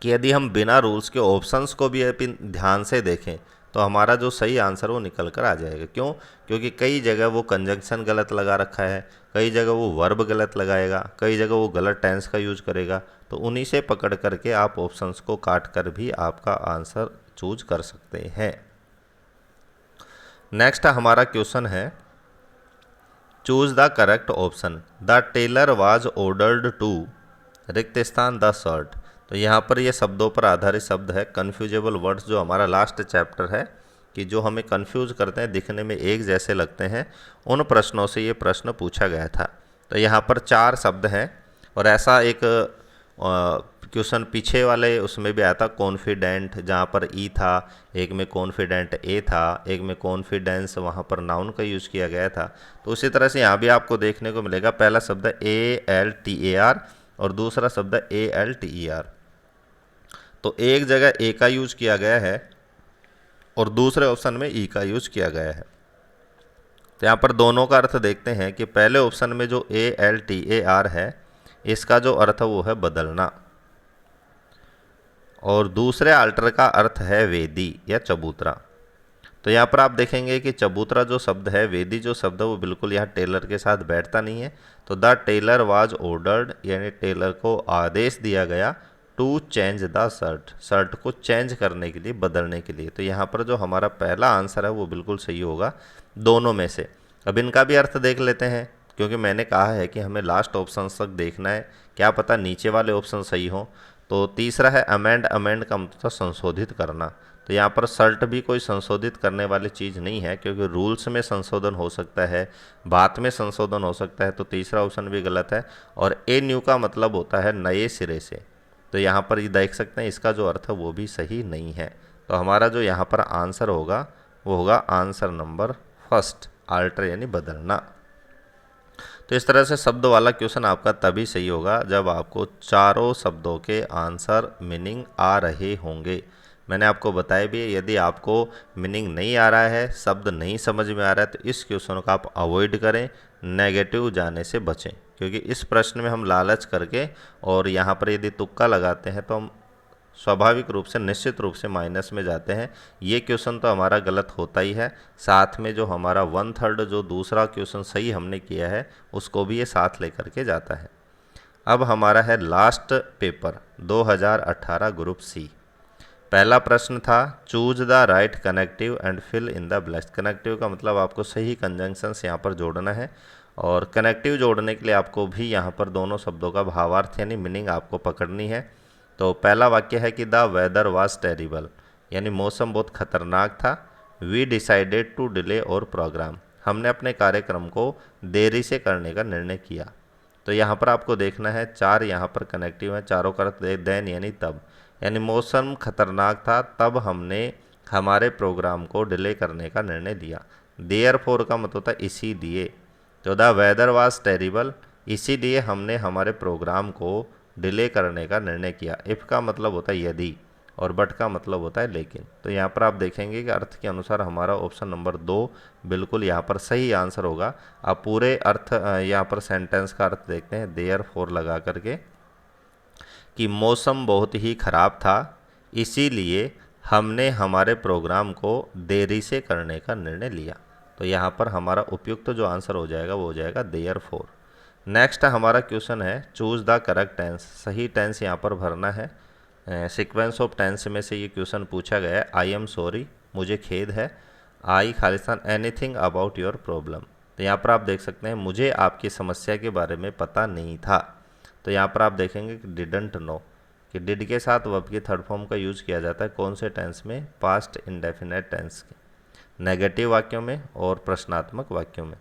कि यदि हम बिना रूल्स के ऑप्शंस को भी ध्यान से देखें तो हमारा जो सही आंसर वो निकल कर आ जाएगा। क्यों? क्योंकि कई जगह वो कंजंक्शन गलत लगा रखा है, कई जगह वो वर्ब गलत लगाएगा, कई जगह वो गलत टेंस का यूज करेगा। तो उन्हीं से पकड़ करके आप ऑप्शंस को काट कर भी आपका आंसर चूज कर सकते हैं। नेक्स्ट हमारा क्वेश्चन है choose the correct option. The tailor was ordered to, रिक्त स्थान द शर्ट। तो यहाँ पर ये शब्दों पर आधारित शब्द है। कन्फ्यूजेबल वर्ड्स जो हमारा लास्ट चैप्टर है कि जो हमें कन्फ्यूज करते हैं, दिखने में एक जैसे लगते हैं, उन प्रश्नों से ये प्रश्न पूछा गया था। तो यहाँ पर 4 शब्द हैं और ऐसा एक क्वेश्चन पीछे वाले उसमें भी आया था, कॉन्फिडेंट, जहाँ पर ई था, एक में कॉन्फिडेंट ए था, एक में कॉन्फिडेंस, वहाँ पर नाउन का यूज़ किया गया था। तो उसी तरह से यहाँ भी आपको देखने को मिलेगा, पहला शब्द है ALTAR और दूसरा शब्द है ALTER। तो एक जगह ए का यूज किया गया है और दूसरे ऑप्शन में ई का यूज किया गया है। तो यहाँ पर दोनों का अर्थ देखते हैं कि पहले ऑप्शन में जो ALTAR है, इसका जो अर्थ वो है बदलना, और दूसरे अल्टर का अर्थ है वेदी या चबूतरा। तो यहाँ पर आप देखेंगे कि चबूतरा जो शब्द है, वेदी जो शब्द है, वो बिल्कुल यहाँ टेलर के साथ बैठता नहीं है। तो द टेलर वाज ऑर्डर्ड, यानी टेलर को आदेश दिया गया to change the shirt, shirt को चेंज करने के लिए, बदलने के लिए। तो यहाँ पर जो हमारा पहला आंसर है वो बिल्कुल सही होगा दोनों में से। अब इनका भी अर्थ देख लेते हैं, क्योंकि मैंने कहा है कि हमें लास्ट ऑप्शन तक देखना है, क्या पता नीचे वाले ऑप्शन सही हों। तो तीसरा है अमेंड, अमेंड का मतलब संशोधित करना। तो यहाँ पर शर्ट भी कोई संशोधित करने वाली चीज़ नहीं है, क्योंकि रूल्स में संशोधन हो सकता है, बात में संशोधन हो सकता है। तो तीसरा ऑप्शन भी गलत है। और ए न्यू का मतलब होता है नए सिरे से। तो यहाँ पर ये देख सकते हैं, इसका जो अर्थ है वो भी सही नहीं है। तो हमारा जो यहाँ पर आंसर होगा वो होगा आंसर नंबर फर्स्ट, आल्टर यानी बदलना। तो इस तरह से शब्द वाला क्वेश्चन आपका तभी सही होगा जब आपको चारों शब्दों के आंसर मीनिंग आ रहे होंगे। मैंने आपको बताया भी है, यदि आपको मीनिंग नहीं आ रहा है, शब्द नहीं समझ में आ रहा है, तो इस क्वेश्चन को आप अवॉइड करें, नेगेटिव जाने से बचें। क्योंकि इस प्रश्न में हम लालच करके और यहाँ पर यदि तुक्का लगाते हैं तो हम स्वाभाविक रूप से, निश्चित रूप से माइनस में जाते हैं। ये क्वेश्चन तो हमारा गलत होता ही है, साथ में जो हमारा 1/3 जो दूसरा क्वेश्चन सही हमने किया है उसको भी ये साथ लेकर के जाता है। अब हमारा है लास्ट पेपर 2018 ग्रुप सी। पहला प्रश्न था choose the right connective and fill in the blanks. Connective का मतलब आपको सही कंजंक्शंस यहाँ पर जोड़ना है, और कनेक्टिव जोड़ने के लिए आपको भी यहाँ पर दोनों शब्दों का भावार्थ यानी मीनिंग आपको पकड़नी है। तो पहला वाक्य है कि द वेदर वाज टेरिबल, यानी मौसम बहुत खतरनाक था। वी डिसाइडेड टू डिले और प्रोग्राम, हमने अपने कार्यक्रम को देरी से करने का निर्णय किया। तो यहाँ पर आपको देखना है 4 यहाँ पर कनेक्टिव है, चारों का अर्थ देन यानी तब, यानी मौसम खतरनाक था तब हमने हमारे प्रोग्राम को डिले करने का निर्णय लिया। देयरफॉर का मतलब होता है इसीलिए। तो द वेदर वाज टेरिबल, इसीलिए हमने हमारे प्रोग्राम को डिले करने का निर्णय किया। इफ़ का मतलब होता है यदि, और बट का मतलब होता है लेकिन। तो यहाँ पर आप देखेंगे कि अर्थ के अनुसार हमारा ऑप्शन नंबर 2 बिल्कुल यहाँ पर सही आंसर होगा। आप पूरे अर्थ यहाँ पर सेंटेंस का अर्थ देखते हैं देयरफॉर लगा करके, कि मौसम बहुत ही ख़राब था, इसीलिए हमने हमारे प्रोग्राम को देरी से करने का निर्णय लिया। तो यहाँ पर हमारा उपयुक्त जो आंसर हो जाएगा वो हो जाएगा देयरफॉर। नेक्स्ट हमारा क्वेश्चन है चूज़ द करेक्ट टेंस। सही टेंस यहाँ पर भरना है। सीक्वेंस ऑफ टेंस में से ये क्वेश्चन पूछा गया है। आई एम सॉरी, मुझे खेद है। आई खालिस्तान एनीथिंग अबाउट योर प्रॉब्लम। तो यहाँ पर आप देख सकते हैं मुझे आपकी समस्या के बारे में पता नहीं था। तो यहाँ पर आप देखेंगे कि डिडंट नो, कि डिड के साथ वर्ब की थर्ड फॉर्म का यूज़ किया जाता है कौन से टेंस में, पास्ट इंडेफिनेट टेंस के, नेगेटिव वाक्यों में और प्रश्नात्मक वाक्यों में।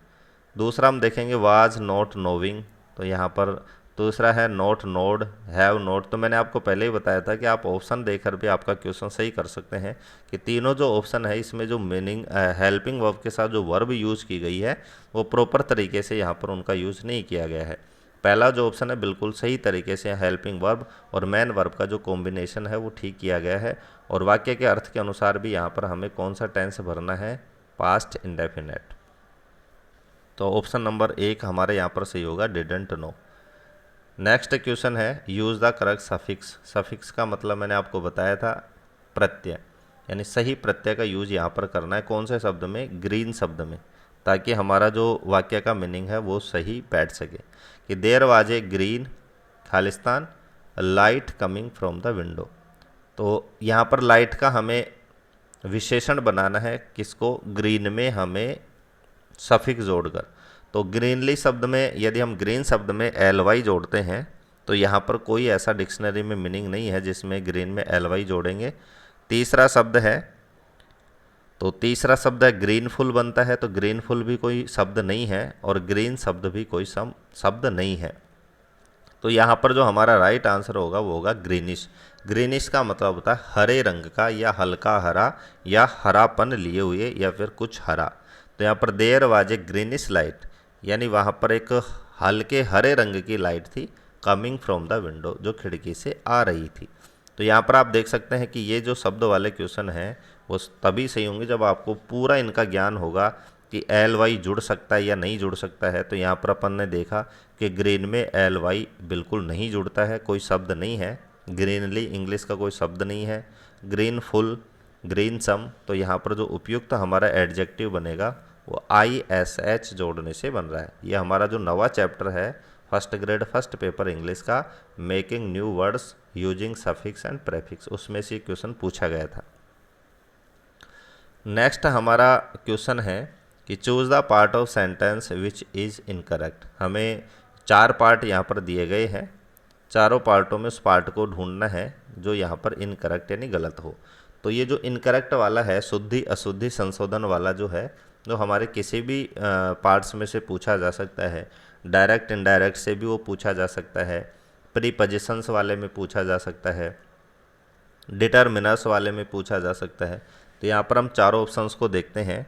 दूसरा हम देखेंगे वाज नॉट नोविंग। तो यहाँ पर दूसरा है नॉट नोड, हैव नोट। तो मैंने आपको पहले ही बताया था कि आप ऑप्शन देखकर भी आपका क्वेश्चन सही कर सकते हैं, कि तीनों जो ऑप्शन है इसमें जो मीनिंग हेल्पिंग वर्ब के साथ जो वर्ब यूज़ की गई है वो प्रॉपर तरीके से यहाँ पर उनका यूज़ नहीं किया गया है। पहला जो ऑप्शन है बिल्कुल सही तरीके से हेल्पिंग वर्ब और मैन वर्ब का जो कॉम्बिनेशन है वो ठीक किया गया है। और वाक्य के अर्थ के अनुसार भी यहाँ पर हमें कौन सा टेंस भरना है, पास्ट इंडेफिनेट। तो ऑप्शन नंबर 1 हमारे यहाँ पर सही होगा डिडंट नो। नेक्स्ट क्वेश्चन है use the correct suffix. Suffix का मतलब मैंने आपको बताया था प्रत्यय, यानी सही प्रत्यय का यूज़ यहाँ पर करना है कौन से शब्द में, ग्रीन शब्द में, ताकि हमारा जो वाक्य का मीनिंग है वो सही बैठ सके। कि देयर वाज ए ग्रीन खालिस्तान light coming from the window. तो यहाँ पर लाइट का हमें विशेषण बनाना है, किसको, ग्रीन में हमें सफिक्स जोड़कर। तो ग्रीनली शब्द में यदि हम ग्रीन शब्द में ly जोड़ते हैं तो यहाँ पर कोई ऐसा डिक्शनरी में मीनिंग नहीं है जिसमें ग्रीन में ly जोड़ेंगे। तीसरा शब्द है, तो तीसरा शब्द है ग्रीनफुल बनता है, तो ग्रीनफुल भी कोई शब्द नहीं है और ग्रीन शब्द भी कोई शब्द नहीं है। तो यहाँ पर जो हमारा राइट आंसर होगा वो होगा ग्रीनिश। ग्रीनिश का मतलब होता है हरे रंग का या हल्का हरा या हरापन लिए हुए या फिर कुछ हरा। तो यहाँ पर there was a greenish light, यानी वहाँ पर एक हल्के हरे रंग की लाइट थी कमिंग फ्रॉम द विंडो, जो खिड़की से आ रही थी। तो यहाँ पर आप देख सकते हैं कि ये जो शब्द वाले क्वेश्चन हैं वो तभी सही होंगे जब आपको पूरा इनका ज्ञान होगा कि ly जुड़ सकता है या नहीं जुड़ सकता है। तो यहाँ पर अपन ने देखा कि ग्रीन में ly बिल्कुल नहीं जुड़ता है, कोई शब्द नहीं है। ग्रीनली इंग्लिश का कोई शब्द नहीं है। ग्रीन फुल, ग्रीन सम, तो यहाँ पर जो उपयुक्त हमारा एडजेक्टिव बनेगा वो ISH जोड़ने से बन रहा है। ये हमारा जो नवा चैप्टर है first grade first paper English का, making new words using suffix and prefix, उसमें से क्वेश्चन पूछा गया था। नेक्स्ट हमारा क्वेश्चन है कि choose the part of sentence which is incorrect. हमें 4 पार्ट यहाँ पर दिए गए हैं, चारों पार्टों में उस पार्ट को ढूंढना है जो यहाँ पर इनकरेक्ट यानी गलत हो। तो ये जो इनकरेक्ट वाला है, शुद्धि अशुद्धि संशोधन वाला जो है, जो हमारे किसी भी पार्ट्स में से पूछा जा सकता है। डायरेक्ट इनडायरेक्ट से भी वो पूछा जा सकता है, प्रीपोजिशंस वाले में पूछा जा सकता है, डिटर्मिनर्स वाले में पूछा जा सकता है। तो यहाँ पर हम चारों ऑप्शंस को देखते हैं।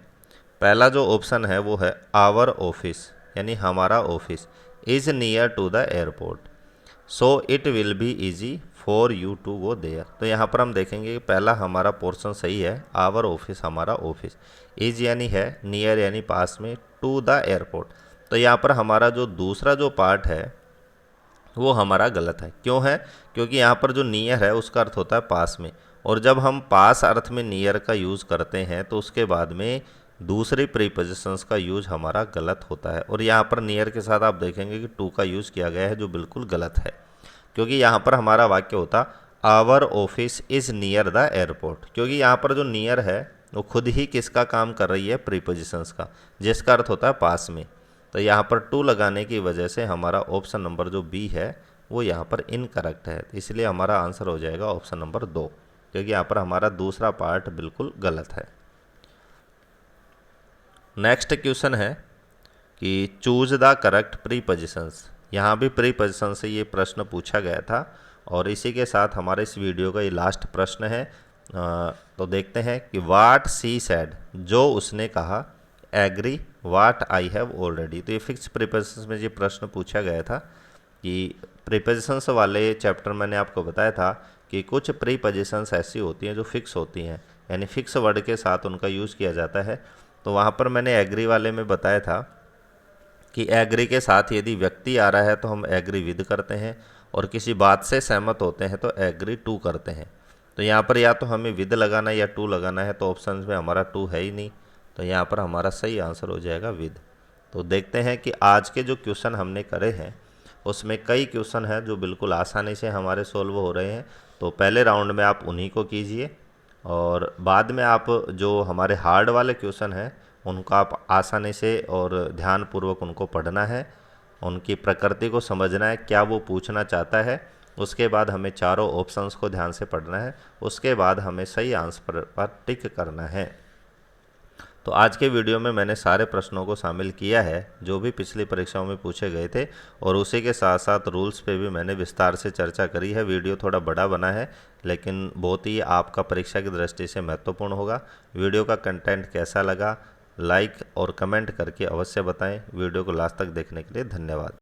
पहला जो ऑप्शन है वो है आवर ऑफिस, यानी हमारा office is near to the airport so it will be easy for you to go there. तो यहाँ पर हम देखेंगे कि पहला हमारा पोर्शन सही है, आवर ऑफिस हमारा ऑफिस, इज यानी है, नियर यानी पास में, टू द एयरपोर्ट। तो यहाँ पर हमारा जो दूसरा जो पार्ट है वो हमारा गलत है। क्यों है? क्योंकि यहाँ पर जो नियर है उसका अर्थ होता है पास में, और जब हम पास अर्थ में नियर का यूज़ करते हैं तो उसके बाद में दूसरे प्रीपोजिशंस का यूज हमारा गलत होता है। और यहाँ पर नियर के साथ आप देखेंगे कि टू का यूज़ किया गया है, जो बिल्कुल गलत है, क्योंकि यहाँ पर हमारा वाक्य होता our office is near the airport. क्योंकि यहाँ पर जो नियर है वो खुद ही किसका काम कर रही है? प्रीपोजिशंस का, जिसका अर्थ होता है पास में। तो यहाँ पर टू लगाने की वजह से हमारा ऑप्शन नंबर जो बी है वो यहाँ पर इनकरेक्ट है। इसलिए हमारा आंसर हो जाएगा ऑप्शन नंबर 2, क्योंकि यहाँ पर हमारा दूसरा पार्ट बिल्कुल गलत है। नेक्स्ट क्वेश्चन है कि चूज द करेक्ट प्रीपोजिशंस। यहाँ भी प्रीपोजिशन से ये प्रश्न पूछा गया था और इसी के साथ हमारे इस वीडियो का ये लास्ट प्रश्न है। तो देखते हैं कि वाट सी सैड, जो उसने कहा, agree, what I have already. तो ये फिक्स प्रीपोजिशंस में ये प्रश्न पूछा गया था कि प्रीपोजिशंस वाले चैप्टर मैंने आपको बताया था कि कुछ प्रीपोजिशंस ऐसी होती हैं जो फिक्स होती हैं, यानी फिक्स वर्ड के साथ उनका यूज़ किया जाता है। तो वहाँ पर मैंने एग्री वाले में बताया था कि एग्री के साथ यदि व्यक्ति आ रहा है तो हम एग्री विद करते हैं, और किसी बात से सहमत होते हैं तो एग्री टू करते हैं। तो यहाँ पर या तो हमें विद लगाना है या टू लगाना है, तो ऑप्शन में हमारा टू है ही नहीं, तो यहाँ पर हमारा सही आंसर हो जाएगा विद। तो देखते हैं कि आज के जो क्वेश्चन हमने करे हैं उसमें कई क्वेश्चन हैं जो बिल्कुल आसानी से हमारे सोल्व हो रहे हैं। तो पहले राउंड में आप उन्हीं को कीजिए, और बाद में आप जो हमारे हार्ड वाले क्वेश्चन हैं उनको आप आसानी से और ध्यानपूर्वक उनको पढ़ना है, उनकी प्रकृति को समझना है, क्या वो पूछना चाहता है। उसके बाद हमें चारों ऑप्शंस को ध्यान से पढ़ना है, उसके बाद हमें सही आंसर पर टिक करना है। तो आज के वीडियो में मैंने सारे प्रश्नों को शामिल किया है जो भी पिछली परीक्षाओं में पूछे गए थे, और उसी के साथ साथ रूल्स पे भी मैंने विस्तार से चर्चा करी है। वीडियो थोड़ा बड़ा बना है लेकिन बहुत ही आपका परीक्षा की दृष्टि से महत्वपूर्ण होगा। वीडियो का कंटेंट कैसा लगा लाइक और कमेंट करके अवश्य बताएं। वीडियो को लास्ट तक देखने के लिए धन्यवाद।